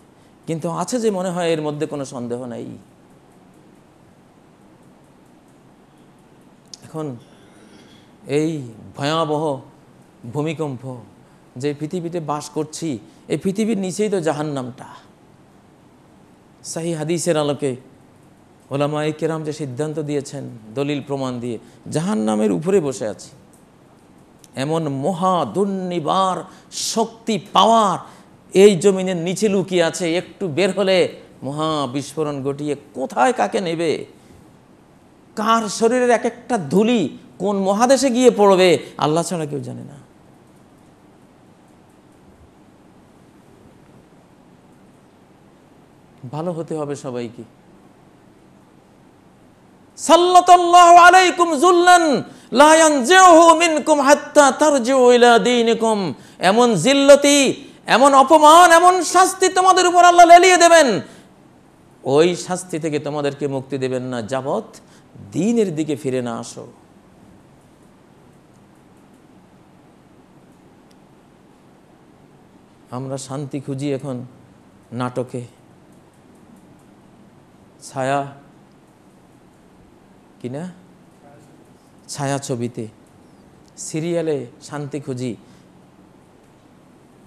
কিন্তু আছে যে মনে হয় এর মধ্যে কোনো সন্দেহ নাই। এখন এই ভয়াবহ ভূমিকম্প যে পৃথিবীতে বাস করছি, এই পৃথিবীর নিচেই তো জাহান্নামটা। সহিহ হাদিসের আলোকে ওলামায়ে কেরাম যে সিদ্ধান্ত দিয়েছেন দলিল প্রমাণ দিয়ে, জাহান্নামের উপরে বসে আছি। এমন মহা দুর্নিবার শক্তি পাওয়ার এই জমিনের নিচে লুকিয়ে আছে, একটু বের হলে মহা বিস্ফোরণ ঘটিয়ে কোথায় কাকে নেবে, কার শরীরের এক একটা ধুলি কোন মহাদেশে গিয়ে পড়বে আল্লাহ ছাড়া কেউ জানে না। ভালো হতে হবে সবাইকে। সাল্লাল্লাহু আলাইকুম যুল্লান লা ইয়ানজিউহু মিনকুম হাত্তা তারজিউ ইলা দীনিকুম, এমন জিল্লতি, এমন অপমান, এমন শাস্তি তোমাদের উপর আল্লাহ লেলিয়ে দেবেন, ওই শাস্তি থেকে তোমাদেরকে মুক্তি দেবেন না যাবত দ্বীনের দিকে ফিরে না আসো। আমরা শান্তি খুঁজি এখন নাটকে, ছায়া কিনা, ছায়া ছবিতে, সিরিয়ালে শান্তি খুঁজি,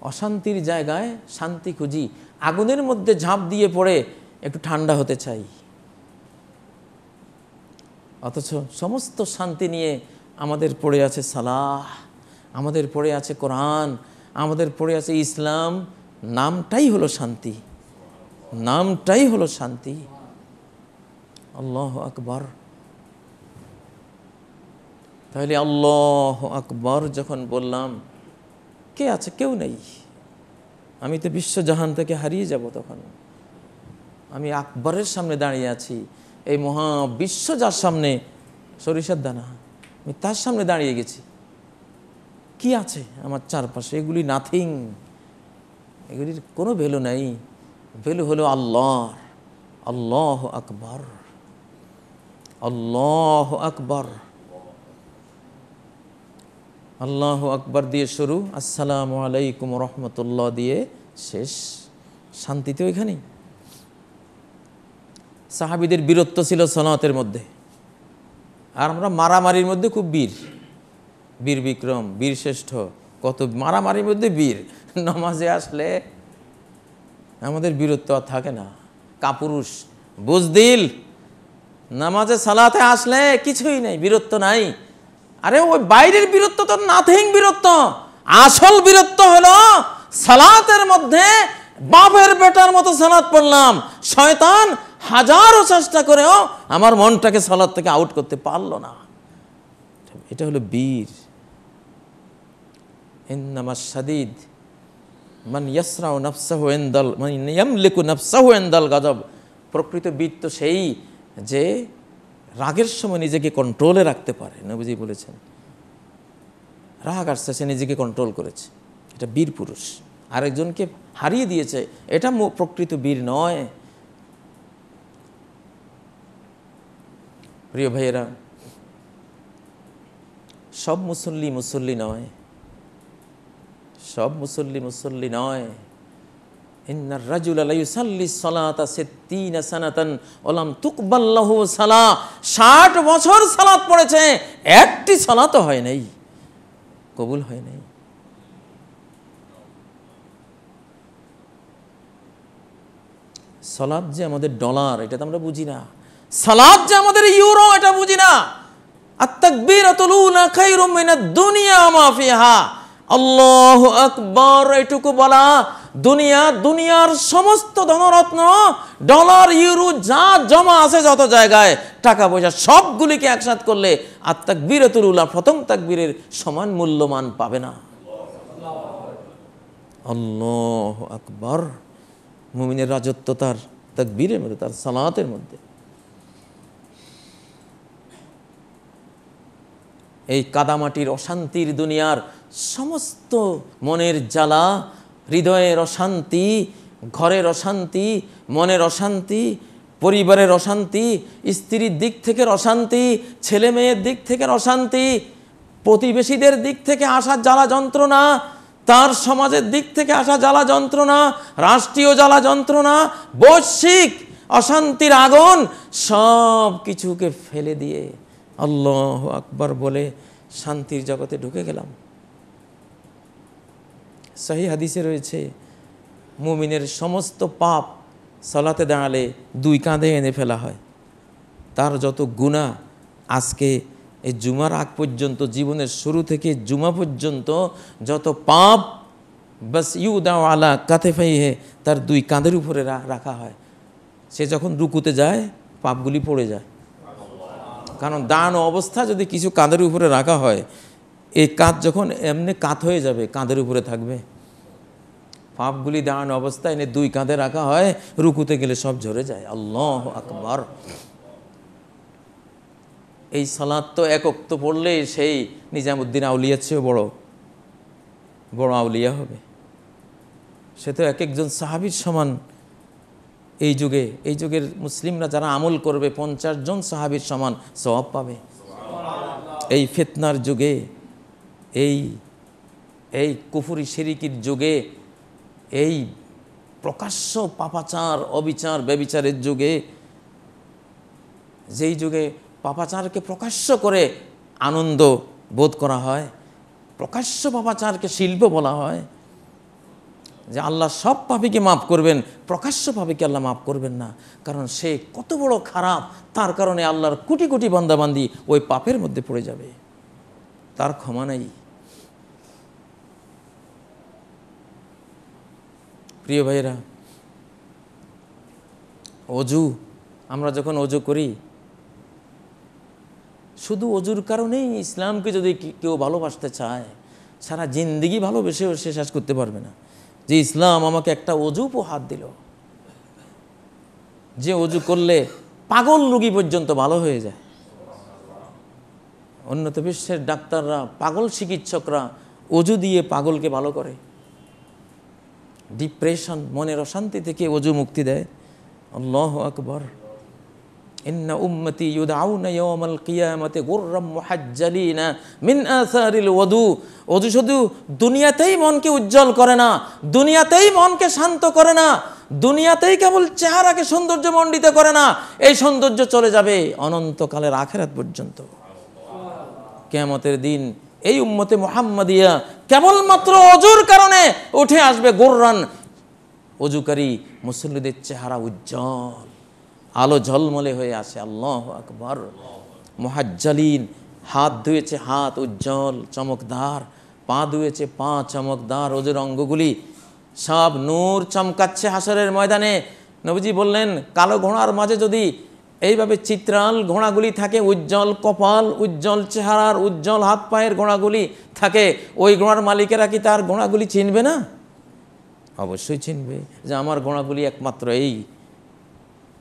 অশান্তির জায়গায় শান্তি খুঁজি, আগুনের মধ্যে ঝাঁপ দিয়ে পড়ে একটু ঠান্ডা হতে চাই। অথচ সমস্ত শান্তি নিয়ে আমাদের পড়ে আছে সালাহ, আমাদের পড়ে আছে কোরআন, আমাদের পড়ে আছে ইসলাম। নামটাই হলো শান্তি, নামটাই হলো শান্তি। আল্লাহু আকবার। তাহলে আল্লাহু আকবার যখন বললাম, কে আছে? কেউ নেই। আমি তো বিশ্বজাহান থেকে হারিয়ে যাব তখন। আমি আকবরের সামনে দাঁড়িয়ে আছি, এই মহা বিশ্ব যার সামনে সরিষার দানা, আমি তার সামনে দাঁড়িয়ে গেছি। কি আছে আমার চারপাশে? এগুলি নাথিং, এগুলির কোনো ভ্যালু নাই। ভ্যালু হলো আল্লাহর। আল্লাহু আকবার, আল্লাহু আকবার। আল্লাহু আকবার দিয়ে শুরু, আসসালামু আলাইকুম রহমতুল্লাহ দিয়ে শেষ। শান্তি তো এখানেই। সাহাবীদের বীরত্ব ছিল সালাতের মধ্যে, আর আমরা মারামারির মধ্যে খুব বীর, বীর বিক্রম, বীর শ্রেষ্ঠ, কত মারামারির মধ্যে বীর। নামাজে আসলে আমাদের বীরত্ব আর থাকে না, কাপুরুষ বুজদিল। নামাজে সালাতে আসলে কিছুই নেই, বীরত্ব নাই। আরে ওই বাইরের বীরত্ব তো নাথিং বীরত্ব। আসল বীরত্ব হলো সালাতের মধ্যে বাপের বেটার মতো সালাত পড়লাম, শয়তান হাজারো চেষ্টা করেও আমার মনটাকে সালাত থেকে আউট করতে পারলো না। এটা হলো বীর। ইন্নামাস শাদীদ মান ইয়াসরাউ নাফসাহু ইনদাল মান ইয়ামলিকু নাফসাহু ইনদাল গাযব। প্রকৃত বীর তো সেই যে রাগের সময় নিজেকে কন্ট্রোলে রাখতে পারে। নবীজি বলেছেন, রাগ আসছে সে নিজেকে কন্ট্রোল করেছে, এটা বীর পুরুষ। আরেকজনকে হারিয়ে দিয়েছে, এটা প্রকৃত বীর নয়। প্রিয় ভাইয়েরা, সব মুসল্লি মুসল্লি নয়, সব মুসল্লি মুসল্লি নয়। ইন্নার রাজুলা লা ইউসাল্লি সালাতা 60 সানাতান ওয়া লাম তুকবাল লাহু সালাহ। 60 বছর সালাত পড়েছে, একটি সালাতও হয় নাই, কবুল হয় নাই। সালাত যে আমাদের ডলার, এটা তো আমরা বুঝি না। সালাত যে আমাদের ইউরো, এটা বুঝি না। আত-তাকবীরাতুল উলা খায়রুম মিনাদ দুনিয়া মা ফিহা। আল্লাহু আকবার এটুকু বলা, দুনিয়ার সমস্ত ধনরত্ন, ডলার, ইউরো যা জমা আছে যত জায়গায়, টাকা পয়সা সবগুলিকে একসাথ করলে আত-তাকবীরাতুল উলা, প্রথম তাকবীরের সমান মূল্যমান পাবে না। আল্লাহু আকবার। মুমিনের রাজত্ব তার তাকবীরের মধ্যে, তার সালাতের মধ্যে। এই কাদামাটির অশান্তির দুনিয়ার সমস্ত মনের জ্বালা, হৃদয়ের অশান্তি, ঘরের অশান্তি, মনের অশান্তি, পরিবারের অশান্তি, স্ত্রীর দিক থেকে অশান্তি, ছেলে মেয়ের দিক থেকে অশান্তি, প্রতিবেশীদের দিক থেকে আসা জ্বালা যন্ত্রণা, তার সমাজের দিক থেকে আসা জ্বালা যন্ত্রণা, রাষ্ট্রীয় জ্বালা যন্ত্রণা, বৈশ্বিক অশান্তির আগুন, সব কিছুকে ফেলে দিয়ে আল্লাহু আকবার বলে শান্তির জগতে ঢুকে গেলাম। সহিহ হাদিসে রয়েছে, মুমিনের সমস্ত পাপ সালাতে দাঁড়ালে দুই কাঁধে এনে ফেলা হয়। তার যত গুনাহ আজকে এই জুমার আগ পর্যন্ত, জীবনের শুরু থেকে জুমা পর্যন্ত যত পাপ বাস ইউদাউ আলা কাতেফাইহে, তার দুই কাঁধের উপরে রাখা হয়। সে যখন রুকুতে যায় পাপগুলি পড়ে যায়। কারণ দাঁড়ানো অবস্থা যদি কিছু কাঁধের উপরে রাখা হয়, এই কাঁধ যখন এমনি কাত হয়ে যাবে, কাঁধের উপরে থাকবে। পাপগুলি দাঁড়ানো অবস্থায় এনে দুই কাঁধে রাখা হয়, রুকুতে গেলে সব ঝরে যায়। আল্লাহু আকবার। এই সালাত তো এক ওয়াক্ত পড়লে সেই নিজামুদ্দিন আউলিয়ার চেয়েও বড় আউলিয়া হবে। সে তো এক একজন সাহাবীর সমান। এই যুগের মুসলিমরা যারা আমল করবে 50 জন সাহাবীর সমান সওয়াব পাবে। এই ফিতনার যুগে, এই কুফরি শিরিকির যুগে, এই প্রকাশ্য পাপাচার, অবিচার, ব্যভিচারের যুগে, যেই যুগে পাপাচারকে প্রকাশ্য করে আনন্দ বোধ করা হয়, প্রকাশ্য পাপাচারকে শিল্প বলা হয়, যে আল্লাহ সব পাপীকে মাফ করবেন, প্রকাশ্য পাপীকে আল্লাহ মাফ করবেন না। কারণ সে কত বড় খারাপ, তার কারণে আল্লাহর কোটি কোটি বান্দাবান্দি ওই পাপের মধ্যে পড়ে যাবে, তার ক্ষমা নেই। প্রিয় ভাইয়েরা, আমরা যখন অজু করি, শুধু অজুর কারণেই ইসলামকে যদি কেউ ভালোবাসতে চায়, সারা জিন্দেগি ভালোবেসেও সে শেষ করতে পারবে না। যে ইসলাম আমাকে একটা অজু উপহার দিল, যে অজু করলে পাগল রোগী পর্যন্ত ভালো হয়ে যায়। উন্নত বিশ্বের ডাক্তাররা, পাগল চিকিৎসকরা অজু দিয়ে পাগলকে ভালো করে। ডিপ্রেশন, মনের অশান্তি থেকে অজু মুক্তি দেয়। আল্লাহু আকবার। ইন্না উম্মতি ইউদআউনা ইয়াওমাল কিয়ামাতি গুররাম মুহাজ্জালিনা মিন আসারিল ওযু। অজু শুধু দুনিয়াতেই মনকে উজ্জ্বল করে না, দুনিয়াতেই মনকে শান্ত করে না, দুনিয়াতেই কেবল চেহারাকে সৌন্দর্যমণ্ডিত করে না, এই সৌন্দর্য চলে যাবে অনন্তকালের আখিরাত পর্যন্ত। কিয়ামতের দিন এই উম্মতে মুহাম্মাদিয়া কেবলমাত্র অজুর কারণে উঠে আসবে গুররান, অজুকারী মুসল্লিদের চেহারা উজ্জ্বল, আলো ঝলমলে হয়ে আসে। আল্লাহু আকবার। মুহাজ্জালিন, হাত ধুয়েছে হাত উজ্জ্বল চমকদার, পা ধুয়েছে পা চমকদার, অজুর অঙ্গগুলি সব নূর চমকাচ্ছে হাসরের ময়দানে। নবীজি বললেন, কালো ঘোড়ার মাঝে যদি এইভাবে চিত্রাল ঘোড়াগুলি থাকে, উজ্জ্বল কপাল, উজ্জ্বল চেহারার, উজ্জ্বল হাত পায়ের ঘোড়াগুলি থাকে, ওই ঘোড়ার মালিকেরা কি তার ঘোড়াগুলি চিনবে না? অবশ্যই চিনবে, যে আমার ঘোড়াগুলি একমাত্র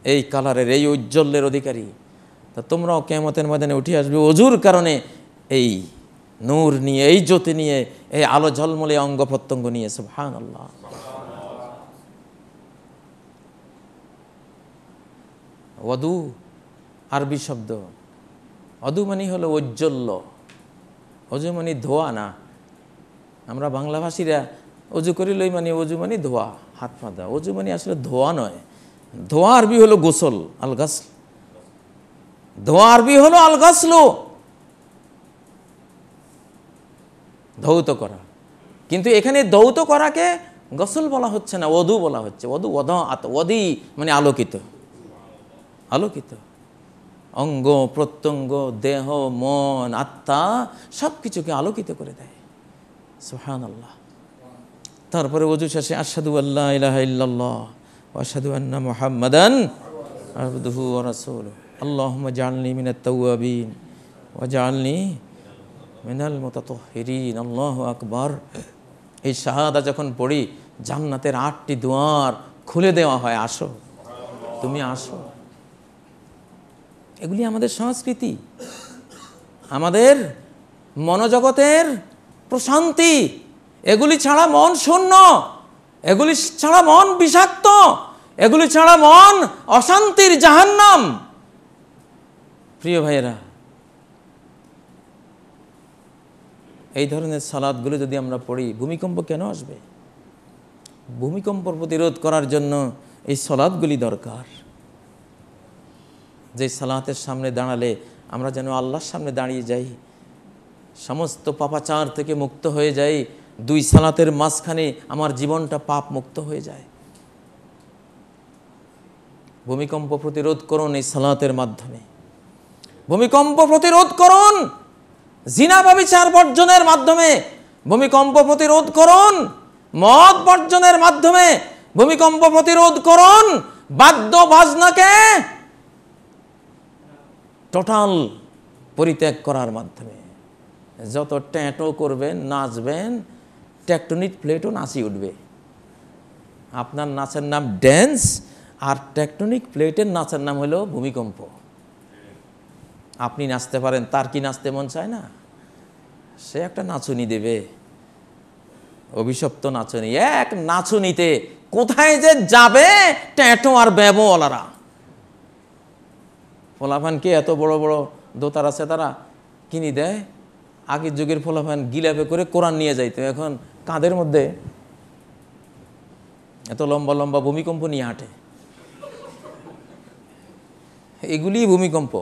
এই কালারের, এই উজ্জ্বলের অধিকারী। তা তোমরাও কিয়ামতের ময়দানে উঠে আসবে অজুর কারণে, এই নূর নিয়ে, এই জ্যোতি নিয়ে, এই আলো ঝলমলে অঙ্গ প্রত্যঙ্গ নিয়ে। সুবহানাল্লাহ। ওযু আরবি শব্দ। ওযু মানে হলো ঔজ্জ্বল্য। অজু মানে ধোয়া না। আমরা বাংলাভাষীরা অজু করিলই মানে অজু মানে ধোয়া, হাত পা ধোয়া। অজু মানে আসলে ধোয়া নয়। ধোয়া আরবি হলো গোসল, আল গাসল। ধোয়া আরবি হলো আল গাসল, ধৌত করা। কিন্তু এখানে ধৌত করাকে গোসল বলা হচ্ছে না, ওযু বলা হচ্ছে। ওযি মানে আলোকিত, আলোকিত অঙ্গ প্রত্যঙ্গ, দেহ, মন, আত্মা সব কিছুকে আলোকিত করে দেয়। সুবহানাল্লাহ। তারপরে ওযু শেষে আশহাদু আল্লা ইলাহা ইল্লাল্লাহ ওয়া আশহাদু আন্না মুহাম্মাদান আবদুহু ওয়া রাসূলুহু আল্লাহুম্মা জাআলনি মিনাত তাওয়াবিন ওয়া জাআলনি মিনাল মুতাতাহহিরিন। আল্লাহু আকবার। এই শাহাদা যখন পড়ি, জান্নাতের 8টি দুয়ার খুলে দেওয়া হয়, আসো, তুমি আসো। এগুলি আমাদের সংস্কৃতি, আমাদের মনোজগতের প্রশান্তি। এগুলি ছাড়া মন শূন্য, এগুলি ছাড়া মন বিষাক্ত, এগুলি ছাড়া মন অশান্তির জাহান্নাম। প্রিয় ভাইয়েরা, এই ধরনের সালাতগুলো যদি আমরা পড়ি, ভূমিকম্প কেন আসবে? ভূমিকম্প প্রতিরোধ করার জন্য এই সালাতগুলি দরকার। যে সালাতের সামনে দাঁড়ালে আমরা যেন আল্লাহর সামনে দাঁড়িয়ে যাই, সমস্ত পাপাচার থেকে মুক্ত হয়ে যাই। 2 সালাতের মাঝখানে আমার জীবনটা পাপ মুক্ত হয়ে যায়। ভূমিকম্প প্রতিরোধ করুন এই সালাতের মাধ্যমে। ভূমিকম্প প্রতিরোধ করুন, জিনা ব্যভিচার বর্জনের মাধ্যমে ভূমিকম্প প্রতিরোধ করুন, মদ বর্জনের মাধ্যমে ভূমিকম্প প্রতিরোধ করুন, বাদ্য বাজনাকে টোটাল পরিত্যাগ করার মাধ্যমে। যত ট্যাঁটো করবেন, নাচবেন, টেকটনিক প্লেটও নাচিয়ে উঠবে। আপনার নাচের নাম ড্যান্স, আর টেকটনিক প্লেটের নাচের নাম হলো ভূমিকম্প। আপনি নাচতে পারেন, তার কি নাচতে মন চায় না? সে একটা নাচুনি দেবে, অভিশপ্ত নাচুনি। এক নাচুনিতে কোথায় যে যাবে ট্যাঁটো আর ব্যবওয়ালারা। ফোলাফানকে এত বড় বড় দোতারা সেতারা কিনে দেয়। আগের যুগের ফোলাফান গিলাপে করে কোরআন নিয়ে যাইতো, এখন কাঁধের মধ্যে এত লম্বা লম্বা ভূমিকম্প নিয়ে হাঁটে। এগুলি ভূমিকম্প।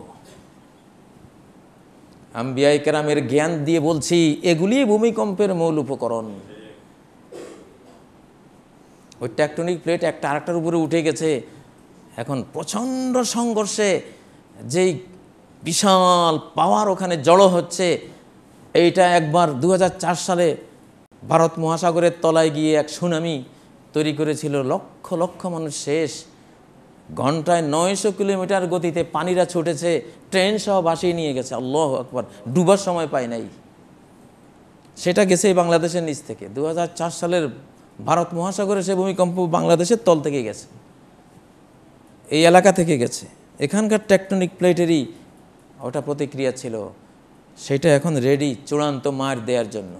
আম্বিয়ায়ে কেরামের জ্ঞান দিয়ে বলছি, এগুলি ভূমিকম্পের মূল উপকরণ। ওই টেকটনিক প্লেট একটা আরেকটার উপরে উঠে গেছে, এখন প্রচণ্ড সংঘর্ষে যেই বিশাল পাওয়ার ওখানে জড়ো হচ্ছে। এইটা একবার 2004 সালে ভারত মহাসাগরের তলায় গিয়ে এক সুনামি তৈরি করেছিল, লক্ষ লক্ষ মানুষ শেষ। ঘন্টায় 900 কিলোমিটার গতিতে পানিরা ছুটেছে, ট্রেন সহ ভাসিয়ে নিয়ে গেছে। আল্লাহু আকবার, ডুবার সময় পায় নাই। সেটা গেছে বাংলাদেশের নিচ থেকে। 2004 সালের ভারত মহাসাগরে সে ভূমিকম্প বাংলাদেশের তল থেকে গেছে, এই এলাকা থেকে গেছে। এখানকার টেকটনিক প্লেটেরই ওটা প্রতিক্রিয়া ছিল। সেটা এখন রেডি চূড়ান্ত মার দেওয়ার জন্য।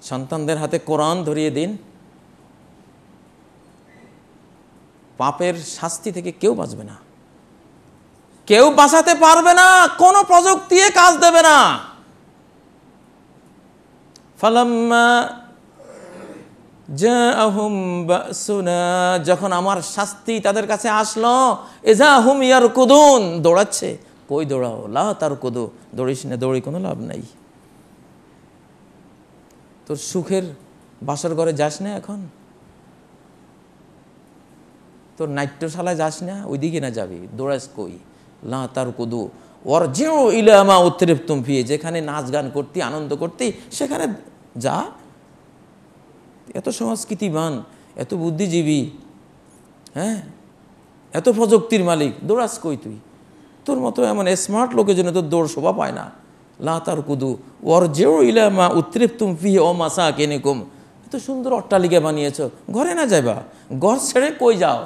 সন্তানদের হাতে কোরআন ধরিয়ে দিন, পাপের শাস্তি থেকে কেউ বাঁচবে না, কেউ বাঁচাতে পারবে না, কোনো প্রযুক্তি কাজ দেবে না। ফালাম্মা জাআহুম বাসুনা, যখন আমার শাস্তি তাদের কাছে আসলো, ইযা হুম ইয়ারকুদুন, দৌড়াচ্ছে। কই দৌড়াও? লা তারকুদু, দৌড়িস না, দৌড়ি কোনো লাভ নাই। তোর সুখের বাসর ঘরে যাস না এখন? তোর নাট্যশালায় যাস না? ওইদিকে না যাবি, দৌড়াস কই? লা তারকুদু ওয়ারজিউ ইলা মা উতরিফতুম ফি, যেখানে নাচ গান করতি, আনন্দ করতি, সেখানে যা। এত সংস্কৃতিবান, এত বুদ্ধিজীবী, হ্যাঁ, এত প্রযুক্তির মালিক, দৌড়াস কই তুই? তোর মতো এমন স্মার্ট লোকের জন্য তোর দৌড় শোভা পায় না। লা তারকুদু ওয়ারজিউ ইলা মা উতরিফতুম ফি ওয়া মাসাকিনিকুম, এত সুন্দর অট্টালিকা বানিয়েছো, ঘরে না যাবা? ঘর ছেড়ে কই যাও?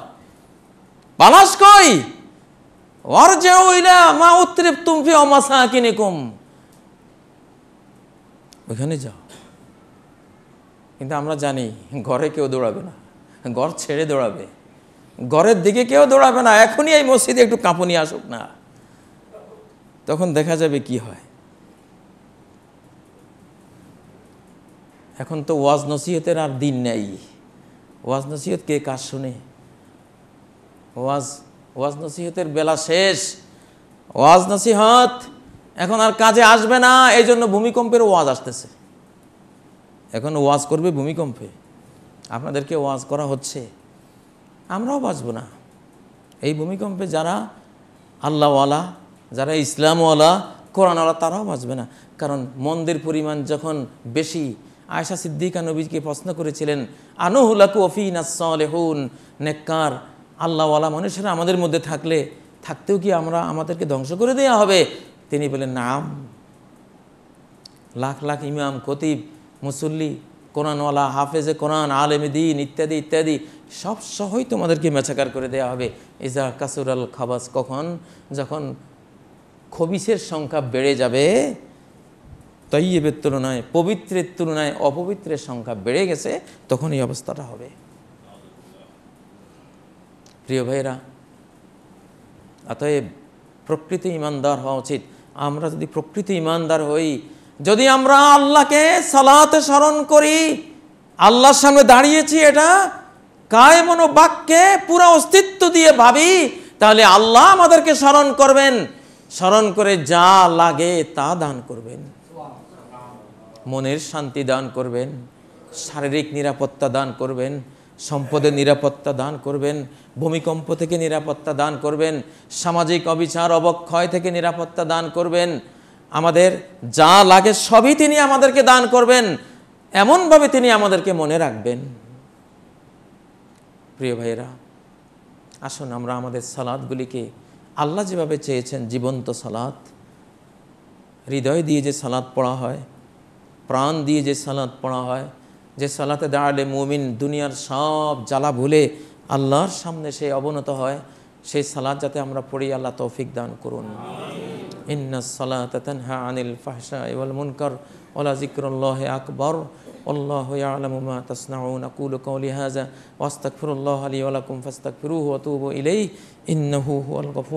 পালাস কই? ওয়ারজিউ ইলা মা উতরিফতুম ফি ওয়া মাসাকিনিকুম, ওখানে যাও। কিন্তু আমরা জানি ঘরে কেউ দৌড়াবে না, ঘর ছেড়ে দৌড়াবে, ঘরের দিকে কেউ দৌড়াবে না। এখনই এই মসজিদে একটু কাঁপুনি আসুক না, তখন দেখা যাবে কি হয়। এখন তো ওয়াজ নসিহতের আর দিন নেই। ওয়াজ নসিহত কে কাজ শুনে? ওয়াজ নসিহতের বেলা শেষ। ওয়াজ নসিহত এখন আর কাজে আসবে না। এই জন্য ভূমিকম্পের ওয়াজ আসতেছে। এখন ওয়াজ করবে ভূমিকম্পে। আপনাদেরকে ওয়াজ করা হচ্ছে, আমরাও বাঁচব না এই ভূমিকম্পে। যারা আল্লাহওয়ালা, যারা ইসলামওয়ালা, কোরআনওয়ালা, তারাও বাঁচবে না। কারণ মন্দের পরিমাণ যখন বেশি, আয়েশা সিদ্দিকা নবীকে প্রশ্ন করেছিলেন, আনুহুলাকু ফিনাস সালিহুন, নেককার আল্লাহওয়ালা মানুষেরা আমাদের মধ্যে থাকতেও কি আমাদেরকে ধ্বংস করে দেওয়া হবে? তিনি বলেন, নাম। লাখ লাখ ইমাম, খতিব, মুসল্লি, কোরআনওয়ালা, হাফেজে কোরআন, আলেমে দ্বীন ইত্যাদি ইত্যাদি সব সহই তোমাদেরকে মেছাকার করে দেওয়া হবে। ইজা কাসুরাল খাবাস, কখন? যখন খবিসের সংখ্যা বেড়ে যাবে। তৈয়বের তুলনায়, পবিত্রের তুলনায় অপবিত্রের সংখ্যা বেড়ে গেছে, তখন এই অবস্থাটা হবে। প্রিয় ভাইরা, অতএব প্রকৃত ইমানদার হওয়া উচিত। আমরা যদি প্রকৃত ইমানদার হই, যদি আমরা আল্লাহকে সালাতে স্মরণ করি, আল্লাহর সামনে দাঁড়িয়েছি এটা কায়মন বাক্যে পুরো অস্তিত্ব দিয়ে ভাবি, তাহলে আল্লাহ আমাদেরকে স্মরণ করবেন, স্মরণ করে যা লাগে তা দান করবেন। মনের শান্তি দান করবেন, শারীরিক নিরাপত্তা দান করবেন, সম্পদের নিরাপত্তা দান করবেন, ভূমিকম্প থেকে নিরাপত্তা দান করবেন, সামাজিক অবিচার অবক্ষয় থেকে নিরাপত্তা দান করবেন। আমাদের যা লাগে সবই তিনি আমাদেরকে দান করবেন, এমনভাবে তিনি আমাদেরকে মনে রাখবেন। প্রিয় ভাইয়েরা, আসুন আমরা আমাদের সালাতগুলিকে আল্লাহ যেভাবে চেয়েছেন, জীবন্ত সালাত, হৃদয় দিয়ে যে সালাত পড়া হয়, প্রাণ দিয়ে যে সালাত পড়া হয়, যে সালাতে দাঁড়ালে মুমিন দুনিয়ার সব জ্বালা ভুলে আল্লাহর সামনে সে অবনত হয়, সেই সালাত যাতে আমরা পড়ি, আল্লাহ তৌফিক দান করুন। ইন্নাস সালাতা তানহা আনিল ফাহশাই ওয়াল মুনকার ওয়া যিকরুল্লাহি আকবার আল্লাহু ইয়ালামু মা তাসনাউন। আকুলু কওলি হাযা ওয়া আস্তাগফিরুল্লাহ লি ওয়া লাকুম ফাস্তাগফিরুহু ওয়া তুবু ইলাইহি ইন্নাহু হুয়াল গফুর।